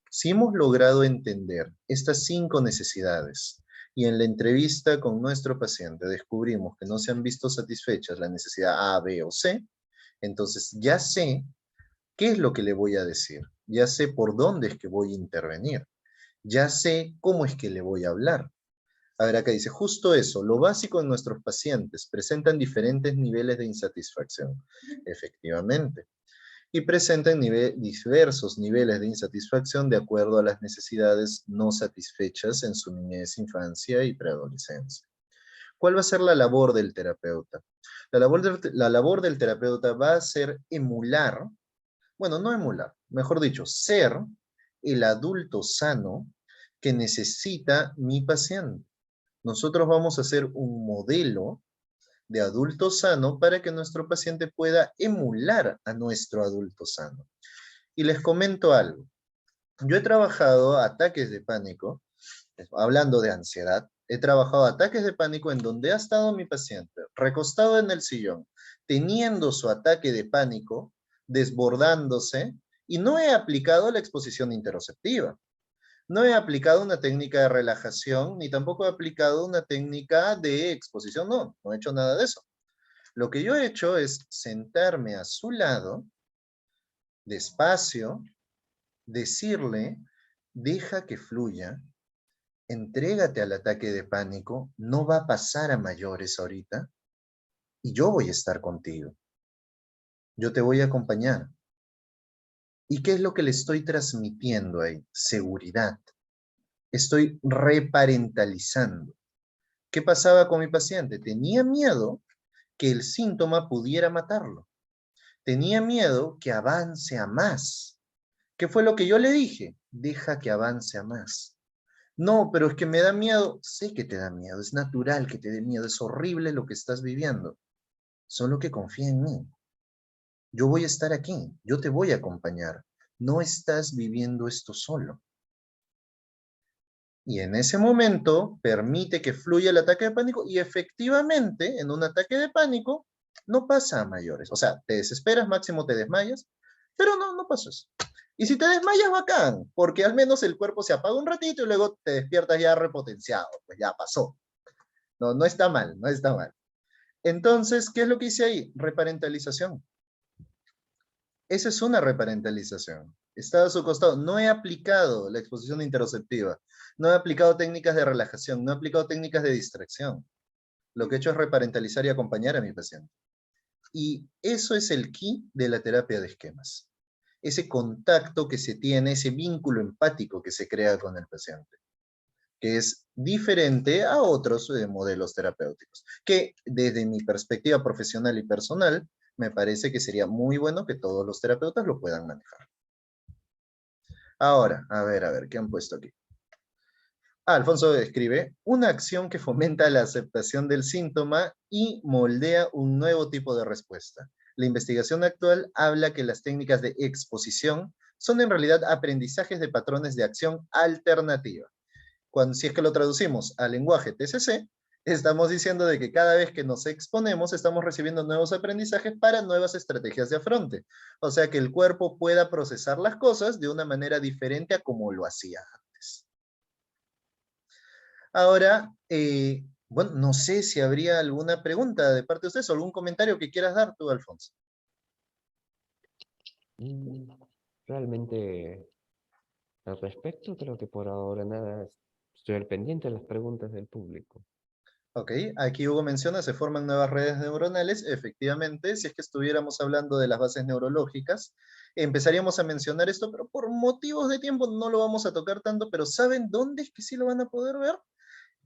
Si hemos logrado entender estas 5 necesidades y en la entrevista con nuestro paciente descubrimos que no se han visto satisfechas la necesidad A, B o C, entonces ya sé qué es lo que le voy a decir, ya sé por dónde es que voy a intervenir, ya sé cómo es que le voy a hablar. A ver, acá dice, justo eso, lo básico en nuestros pacientes presentan diferentes niveles de insatisfacción. Efectivamente. Y presentan diversos niveles de insatisfacción de acuerdo a las necesidades no satisfechas en su niñez, infancia y preadolescencia. ¿Cuál va a ser la labor del terapeuta? La labor del terapeuta va a ser emular, bueno, no emular, mejor dicho, ser el adulto sano que necesita mi paciente. Nosotros vamos a hacer un modelo de adulto sano para que nuestro paciente pueda emular a nuestro adulto sano. Y les comento algo. Yo he trabajado ataques de pánico, hablando de ansiedad, he trabajado ataques de pánico en donde ha estado mi paciente, recostado en el sillón, teniendo su ataque de pánico, desbordándose, y no he aplicado la exposición interoceptiva. No he aplicado una técnica de relajación, ni tampoco he aplicado una técnica de exposición, no he hecho nada de eso. Lo que yo he hecho es sentarme a su lado, despacio, decirle, deja que fluya, entrégate al ataque de pánico, no va a pasar a mayores ahorita, y yo voy a estar contigo. Yo te voy a acompañar. ¿Y qué es lo que le estoy transmitiendo ahí? Seguridad. Estoy reparentalizando. ¿Qué pasaba con mi paciente? Tenía miedo que el síntoma pudiera matarlo. Tenía miedo que avance a más. ¿Qué fue lo que yo le dije? Deja que avance a más. No, pero es que me da miedo. Sé que te da miedo, es natural que te dé miedo, es horrible lo que estás viviendo. Solo que confía en mí. Yo voy a estar aquí, yo te voy a acompañar. No estás viviendo esto solo. Y en ese momento permite que fluya el ataque de pánico y efectivamente en un ataque de pánico no pasa a mayores. O sea, te desesperas, máximo te desmayas, pero no pasó eso. Y si te desmayas, bacán, porque al menos el cuerpo se apaga un ratito y luego te despiertas ya repotenciado, pues ya pasó. No está mal, no está mal. Entonces, ¿qué es lo que hice ahí? Reparentalización. Esa es una reparentalización. Está a su costado. No he aplicado la exposición interoceptiva. No he aplicado técnicas de relajación. No he aplicado técnicas de distracción. Lo que he hecho es reparentalizar y acompañar a mi paciente. Y eso es el key de la terapia de esquemas. Ese contacto que se tiene, ese vínculo empático que se crea con el paciente, que es diferente a otros modelos terapéuticos, que desde mi perspectiva profesional y personal, me parece que sería muy bueno que todos los terapeutas lo puedan manejar. Ahora, a ver, ¿qué han puesto aquí? Alfonso escribe, una acción que fomenta la aceptación del síntoma y moldea un nuevo tipo de respuesta. La investigación actual habla que las técnicas de exposición son en realidad aprendizajes de patrones de acción alternativa. Si es que lo traducimos al lenguaje TCC, estamos diciendo de que cada vez que nos exponemos estamos recibiendo nuevos aprendizajes para nuevas estrategias de afronte. O sea que el cuerpo pueda procesar las cosas de una manera diferente a como lo hacía antes. Ahora, bueno, no sé si habría alguna pregunta de parte de ustedes o algún comentario que quieras dar tú, Alfonso. Realmente, al respecto, creo que por ahora nada, estoy al pendiente de las preguntas del público. Ok, aquí Hugo menciona, se forman nuevas redes neuronales. Efectivamente, si es que estuviéramos hablando de las bases neurológicas, empezaríamos a mencionar esto, pero por motivos de tiempo no lo vamos a tocar tanto, pero ¿saben dónde es que sí lo van a poder ver?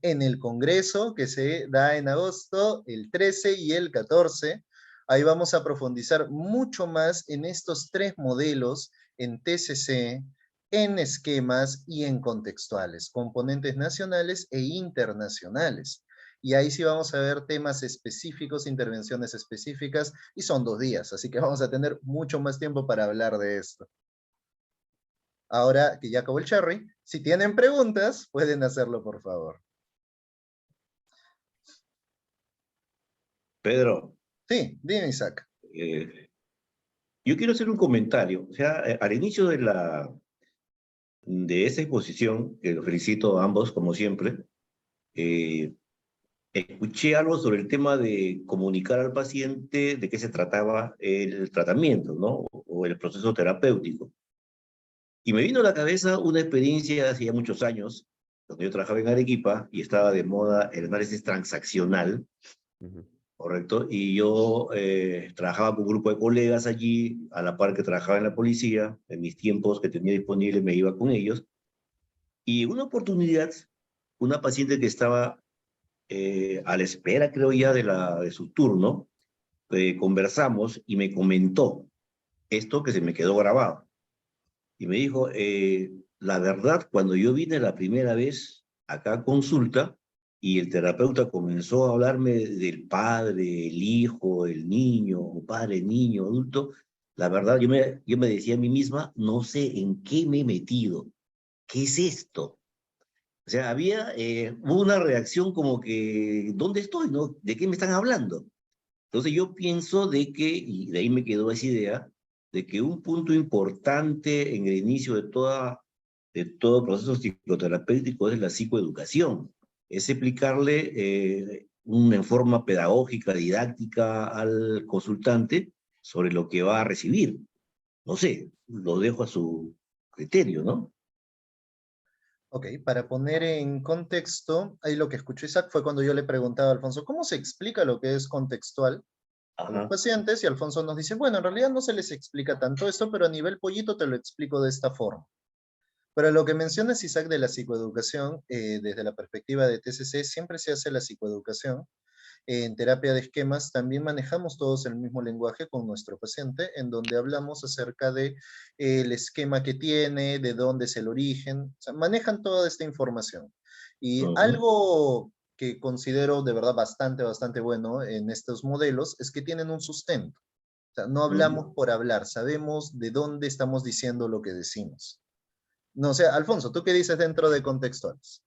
En el Congreso que se da en agosto, el 13 y el 14. Ahí vamos a profundizar mucho más en estos tres modelos, en TCC, en esquemas y en contextuales, componentes nacionales e internacionales. Y ahí sí vamos a ver temas específicos, intervenciones específicas, y son 2 días, así que vamos a tener mucho más tiempo para hablar de esto. Ahora que ya acabó el cherry, si tienen preguntas, pueden hacerlo, por favor. Pedro, Sí, dime, Isaac. yo quiero hacer un comentario. O sea, al inicio de esa exposición, que los felicito a ambos, como siempre, eh, escuché algo sobre el tema de comunicar al paciente de qué se trataba el tratamiento, ¿no? O el proceso terapéutico. Y me vino a la cabeza una experiencia de hace ya muchos años, cuando yo trabajaba en Arequipa y estaba de moda el análisis transaccional. Correcto, y yo trabajaba con un grupo de colegas allí, a la par que trabajaba en la policía, en mis tiempos que tenía disponible me iba con ellos, y una oportunidad, una paciente que estaba a la espera, creo ya, de su turno, conversamos y me comentó esto que se me quedó grabado, y me dijo, la verdad, cuando yo vine la primera vez acá a consulta, y el terapeuta comenzó a hablarme del padre, el hijo, el niño, o padre, niño, adulto, la verdad, yo me decía a mí misma, no sé en qué me he metido, ¿qué es esto? O sea, había una reacción como que, ¿dónde estoy? ¿No? ¿De qué me están hablando? Entonces yo pienso de que, y de ahí me quedó esa idea, de que un punto importante en el inicio de todo proceso psicoterapéutico es la psicoeducación. Es explicarle en forma pedagógica, didáctica al consultante sobre lo que va a recibir. No sé, lo dejo a su criterio, ¿no? Ok, para poner en contexto, ahí lo que escuchó Isaac fue cuando yo le preguntaba a Alfonso, ¿cómo se explica lo que es contextual a los Ajá. pacientes? Y Alfonso nos dice, bueno, en realidad no se les explica tanto esto, pero a nivel pollito te lo explico de esta forma. Pero lo que mencionas, Isaac, de la psicoeducación, desde la perspectiva de TCC, siempre se hace la psicoeducación. En terapia de esquemas también manejamos todos el mismo lenguaje con nuestro paciente, en donde hablamos acerca de el esquema que tiene, de dónde es el origen, o sea, manejan toda esta información. Y Ujú. algo que considero de verdad bastante bueno en estos modelos es que tienen un sustento. O sea, no hablamos Ujú. por hablar, sabemos de dónde estamos diciendo lo que decimos. No, o sea, Alfonso, ¿tú qué dices dentro de contextuales?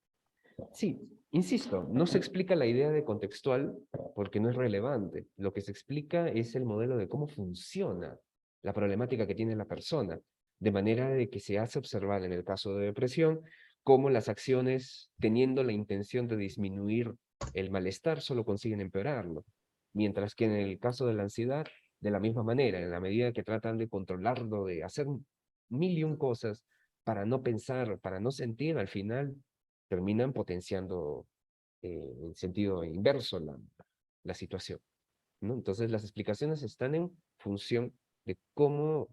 Sí, insisto, no se explica la idea de contextual porque no es relevante. Lo que se explica es el modelo de cómo funciona la problemática que tiene la persona, de manera de que se hace observar en el caso de depresión cómo las acciones, teniendo la intención de disminuir el malestar, solo consiguen empeorarlo. Mientras que en el caso de la ansiedad, de la misma manera, en la medida que tratan de controlarlo, de hacer mil y un cosas para no pensar, para no sentir, al final terminan potenciando en sentido inverso la situación, ¿no? Entonces las explicaciones están en función de cómo,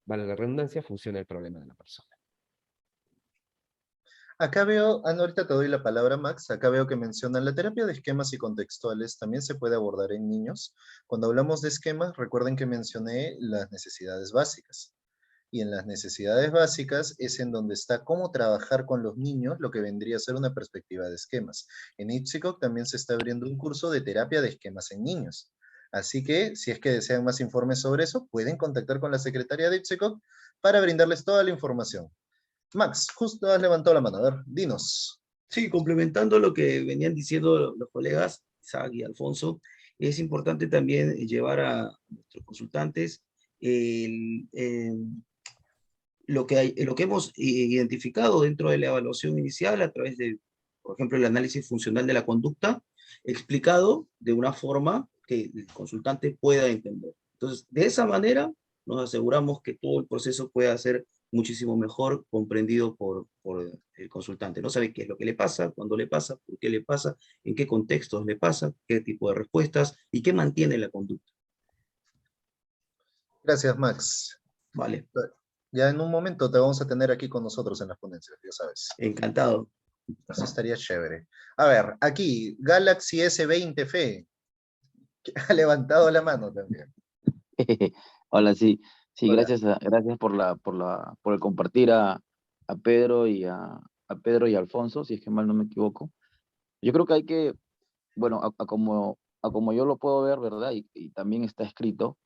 vale la redundancia, funciona el problema de la persona. Acá veo, no, ahorita te doy la palabra, Max. Acá veo que mencionan la terapia de esquemas y contextuales. También se puede abordar en niños. Cuando hablamos de esquemas, recuerden que mencioné las necesidades básicas. Y en las necesidades básicas es en donde está cómo trabajar con los niños, lo que vendría a ser una perspectiva de esquemas. En Ipsicoc también se está abriendo un curso de terapia de esquemas en niños. Así que, si es que desean más informes sobre eso, pueden contactar con la secretaria de Ipsicoc para brindarles toda la información. Max, justo has levantado la mano. A ver, dinos. Sí, complementando lo que venían diciendo los colegas, Isaac y Alfonso, es importante también llevar a nuestros consultantes lo que hemos identificado dentro de la evaluación inicial a través de, por ejemplo, el análisis funcional de la conducta, explicado de una forma que el consultante pueda entender. Entonces, de esa manera nos aseguramos que todo el proceso pueda ser muchísimo mejor comprendido por el consultante. No sabe qué es lo que le pasa, cuándo le pasa, por qué le pasa, en qué contextos le pasa, qué tipo de respuestas y qué mantiene la conducta. Gracias, Max. Vale, Ya en un momento te vamos a tener aquí con nosotros en las ponencias, ya sabes. encantado. Eso estaría chévere. A ver, aquí, Galaxy S20 Fe, que ha levantado la mano también. Hola, sí, sí, Hola. gracias por el compartir a Pedro a Pedro y a Alfonso, si es que mal no me equivoco. Yo creo que hay que, bueno, a como yo lo puedo ver, ¿verdad? Y también está escrito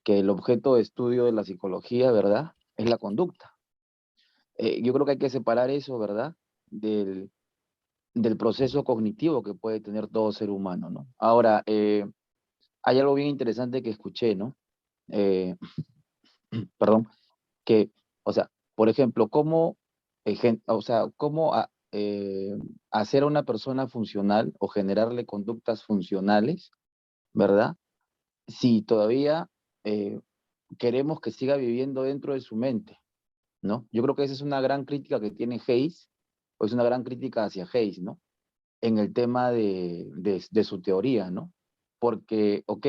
que el objeto de estudio de la psicología, ¿verdad? Es la conducta. Yo creo que hay que separar eso, ¿verdad? Del proceso cognitivo que puede tener todo ser humano, ¿no? Ahora, hay algo bien interesante que escuché, ¿no? Eh, perdón, que, o sea, por ejemplo, hacer a una persona funcional o generarle conductas funcionales, ¿verdad? Si todavía eh, queremos que siga viviendo dentro de su mente, ¿no? Yo creo que esa es una gran crítica que tiene Hayes, o es una gran crítica hacia Hayes, ¿no? En el tema de su teoría, ¿no? Porque, ok,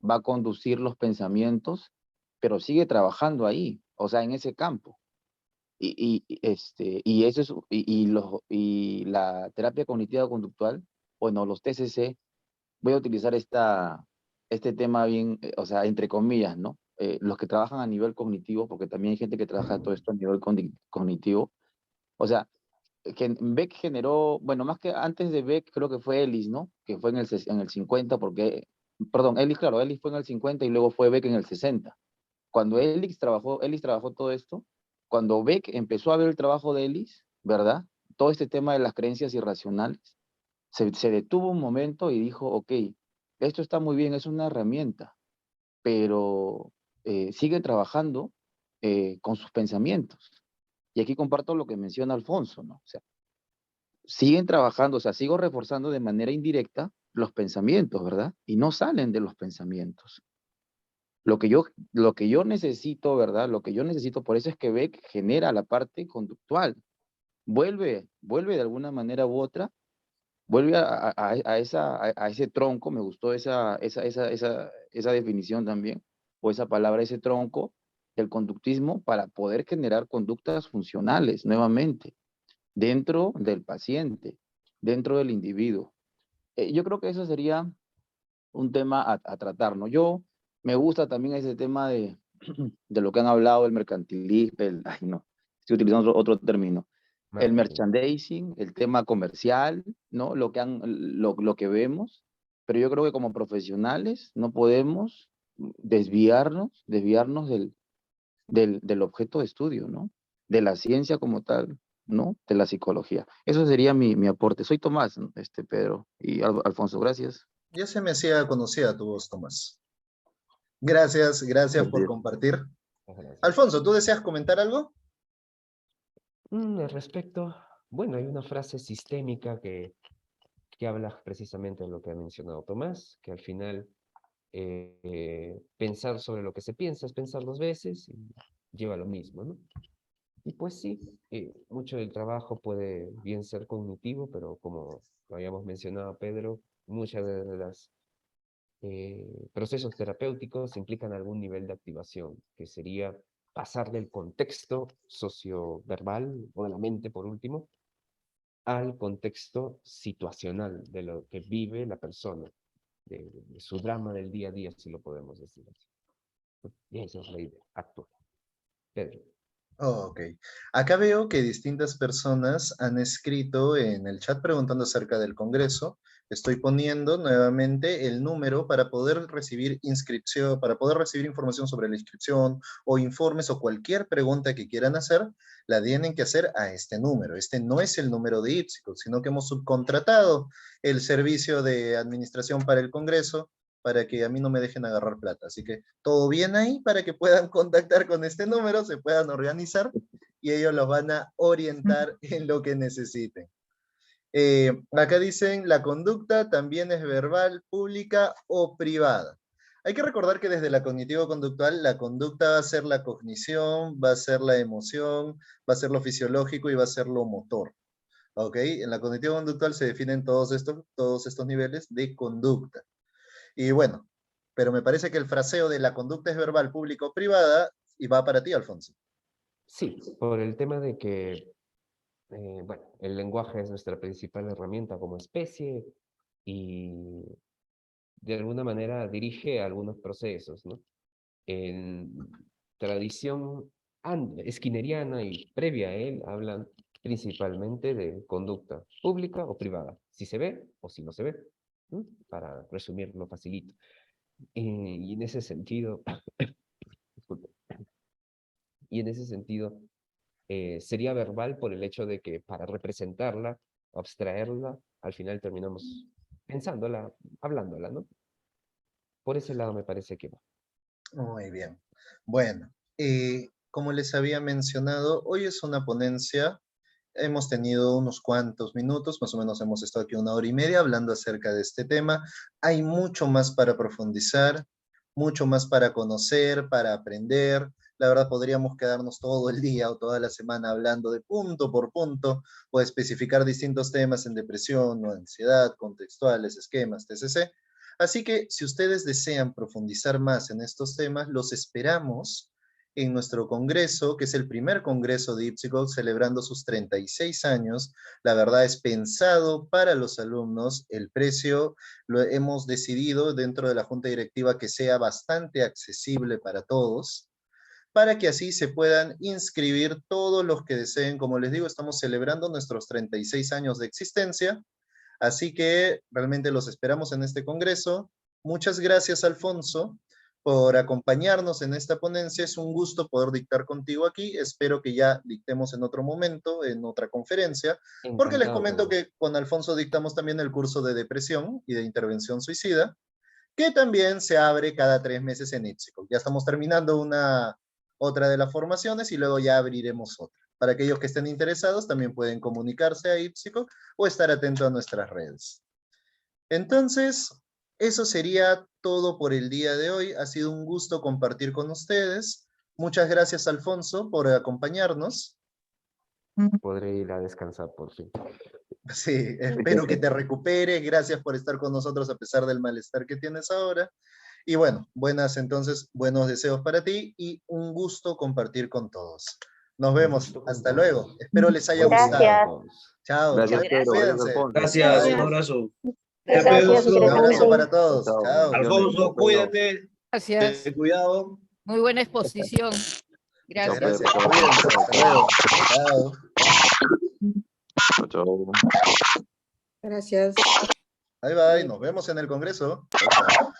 va a conducir los pensamientos, pero sigue trabajando ahí, o sea, en ese campo. Y eso es, y la terapia cognitiva conductual, bueno, los TCC, voy a utilizar este tema bien, o sea, entre comillas, ¿no? Los que trabajan a nivel cognitivo, porque también hay gente que trabaja todo esto a nivel cognitivo, o sea, que Beck generó, bueno, más que antes de Beck, creo que fue Ellis, ¿no? Que fue en el 50, porque, perdón, Ellis, claro, Ellis fue en el 50 y luego fue Beck en el 60. Cuando Ellis trabajó todo esto, cuando Beck empezó a ver el trabajo de Ellis, ¿verdad? Todo este tema de las creencias irracionales, se detuvo un momento y dijo, ok, esto está muy bien, es una herramienta, pero sigue trabajando con sus pensamientos. Y aquí comparto lo que menciona Alfonso, ¿no? O sea, siguen trabajando, o sea, sigo reforzando de manera indirecta los pensamientos, ¿verdad? Y no salen de los pensamientos. Lo que yo necesito, ¿verdad? Lo que yo necesito, por eso es que Beck genera la parte conductual. Vuelve de alguna manera u otra, vuelve a ese tronco, me gustó esa definición también, o esa palabra, ese tronco del conductismo para poder generar conductas funcionales nuevamente dentro del paciente, dentro del individuo. Yo creo que eso sería un tema a tratar, ¿no? Yo me gusta también ese tema de lo que han hablado, el mercantilismo, ay no, estoy utilizando otro término, el Marketing. merchandising, el tema comercial, ¿no? Lo que vemos, pero yo creo que como profesionales no podemos desviarnos del objeto de estudio, ¿no? De la ciencia como tal, ¿no? De la psicología. Eso sería mi aporte. Soy Tomás, ¿no? Pedro y Alfonso, gracias. Ya se me hacía conocida tu voz, Tomás. Gracias, gracias por Gracias. compartir. Muchas gracias. Alfonso, ¿tú deseas comentar algo? Al respecto, bueno, hay una frase sistémica que habla precisamente de lo que ha mencionado Tomás, que al final pensar sobre lo que se piensa es pensar dos veces y lleva lo mismo, ¿no? Y pues sí, mucho del trabajo puede bien ser cognitivo, pero como lo habíamos mencionado, Pedro, muchas de las procesos terapéuticos implican algún nivel de activación, que sería pasar del contexto socioverbal o de la mente, por último, al contexto situacional de lo que vive la persona, de su drama del día a día, si lo podemos decir así. Y esa es la idea actual. Pedro. Oh, ok. Acá veo que distintas personas han escrito en el chat preguntando acerca del Congreso. Estoy poniendo nuevamente el número para poder recibir inscripción, para poder recibir información sobre la inscripción o informes o cualquier pregunta que quieran hacer, la tienen que hacer a este número. Este no es el número de Ipsico, sino que hemos subcontratado el servicio de administración para el Congreso para que a mí no me dejen agarrar plata. Así que todo bien ahí para que puedan contactar con este número, se puedan organizar y ellos los van a orientar en lo que necesiten. Acá dicen, la conducta también es verbal, pública o privada. Hay que recordar que desde la cognitivo-conductual, la conducta va a ser la cognición, va a ser la emoción, va a ser lo fisiológico y va a ser lo motor. ¿Ok? En la cognitivo-conductual se definen todos estos niveles de conducta. Y bueno, pero me parece que el fraseo de la conducta es verbal, pública o privada, y va para ti, Alfonso. Sí, por el tema de que, bueno, el lenguaje es nuestra principal herramienta como especie y de alguna manera dirige algunos procesos, ¿no? En tradición esquineriana y previa a él hablan principalmente de conducta pública o privada, si se ve o si no se ve, ¿no? Para resumirlo facilito. Y en ese sentido, disculpe, y en ese sentido sería verbal por el hecho de que para representarla, abstraerla, al final terminamos pensándola, hablándola, ¿no? Por ese lado me parece que va. Muy bien. Bueno, como les había mencionado, hoy es una ponencia. Hemos tenido unos cuantos minutos, más o menos hemos estado aquí 1 hora y media hablando acerca de este tema. Hay mucho más para profundizar, mucho más para conocer, para aprender. La verdad podríamos quedarnos todo el día o toda la semana hablando de punto por punto o especificar distintos temas en depresión o ansiedad, contextuales, esquemas, etc. Así que si ustedes desean profundizar más en estos temas, los esperamos en nuestro congreso, que es el primer congreso de Ipsico, celebrando sus 36 años. La verdad es pensado para los alumnos. El precio lo hemos decidido dentro de la junta directiva que sea bastante accesible para todos, para que así se puedan inscribir todos los que deseen. Como les digo, estamos celebrando nuestros 36 años de existencia, así que realmente los esperamos en este congreso. Muchas gracias, Alfonso, por acompañarnos en esta ponencia. Es un gusto poder dictar contigo aquí. Espero que ya dictemos en otro momento, en otra conferencia, porque les Encantado, comento Pedro. que con Alfonso dictamos también el curso de depresión y de intervención suicida, que también se abre cada 3 meses en Ipsico. Ya estamos terminando otra de las formaciones y luego ya abriremos otra. Para aquellos que estén interesados, también pueden comunicarse a Ipsico o estar atento a nuestras redes. Entonces, eso sería todo por el día de hoy. Ha sido un gusto compartir con ustedes. Muchas gracias, Alfonso, por acompañarnos. Podré ir a descansar por fin. Sí, espero que te recuperes. Gracias por estar con nosotros a pesar del malestar que tienes ahora. Y bueno, entonces, buenos deseos para ti y un gusto compartir con todos. Nos vemos. Hasta luego. Espero les haya Buenos días gustado. a todos. Chao. Gracias, Chao. Pedro. Gracias, Cuídense. Alfonso. Gracias, un Bye. abrazo. Gracias, Un abrazo interesante. para todos. Chao. Chao. Alfonso, cuídate, Gracias. ten cuidado. Muy buena exposición. Muchas Gracias. gracias. Pedro. Cuídense. Hasta luego. Chao. Chao, chao. Gracias. Bye bye. Nos vemos en el Congreso. Chao, chao.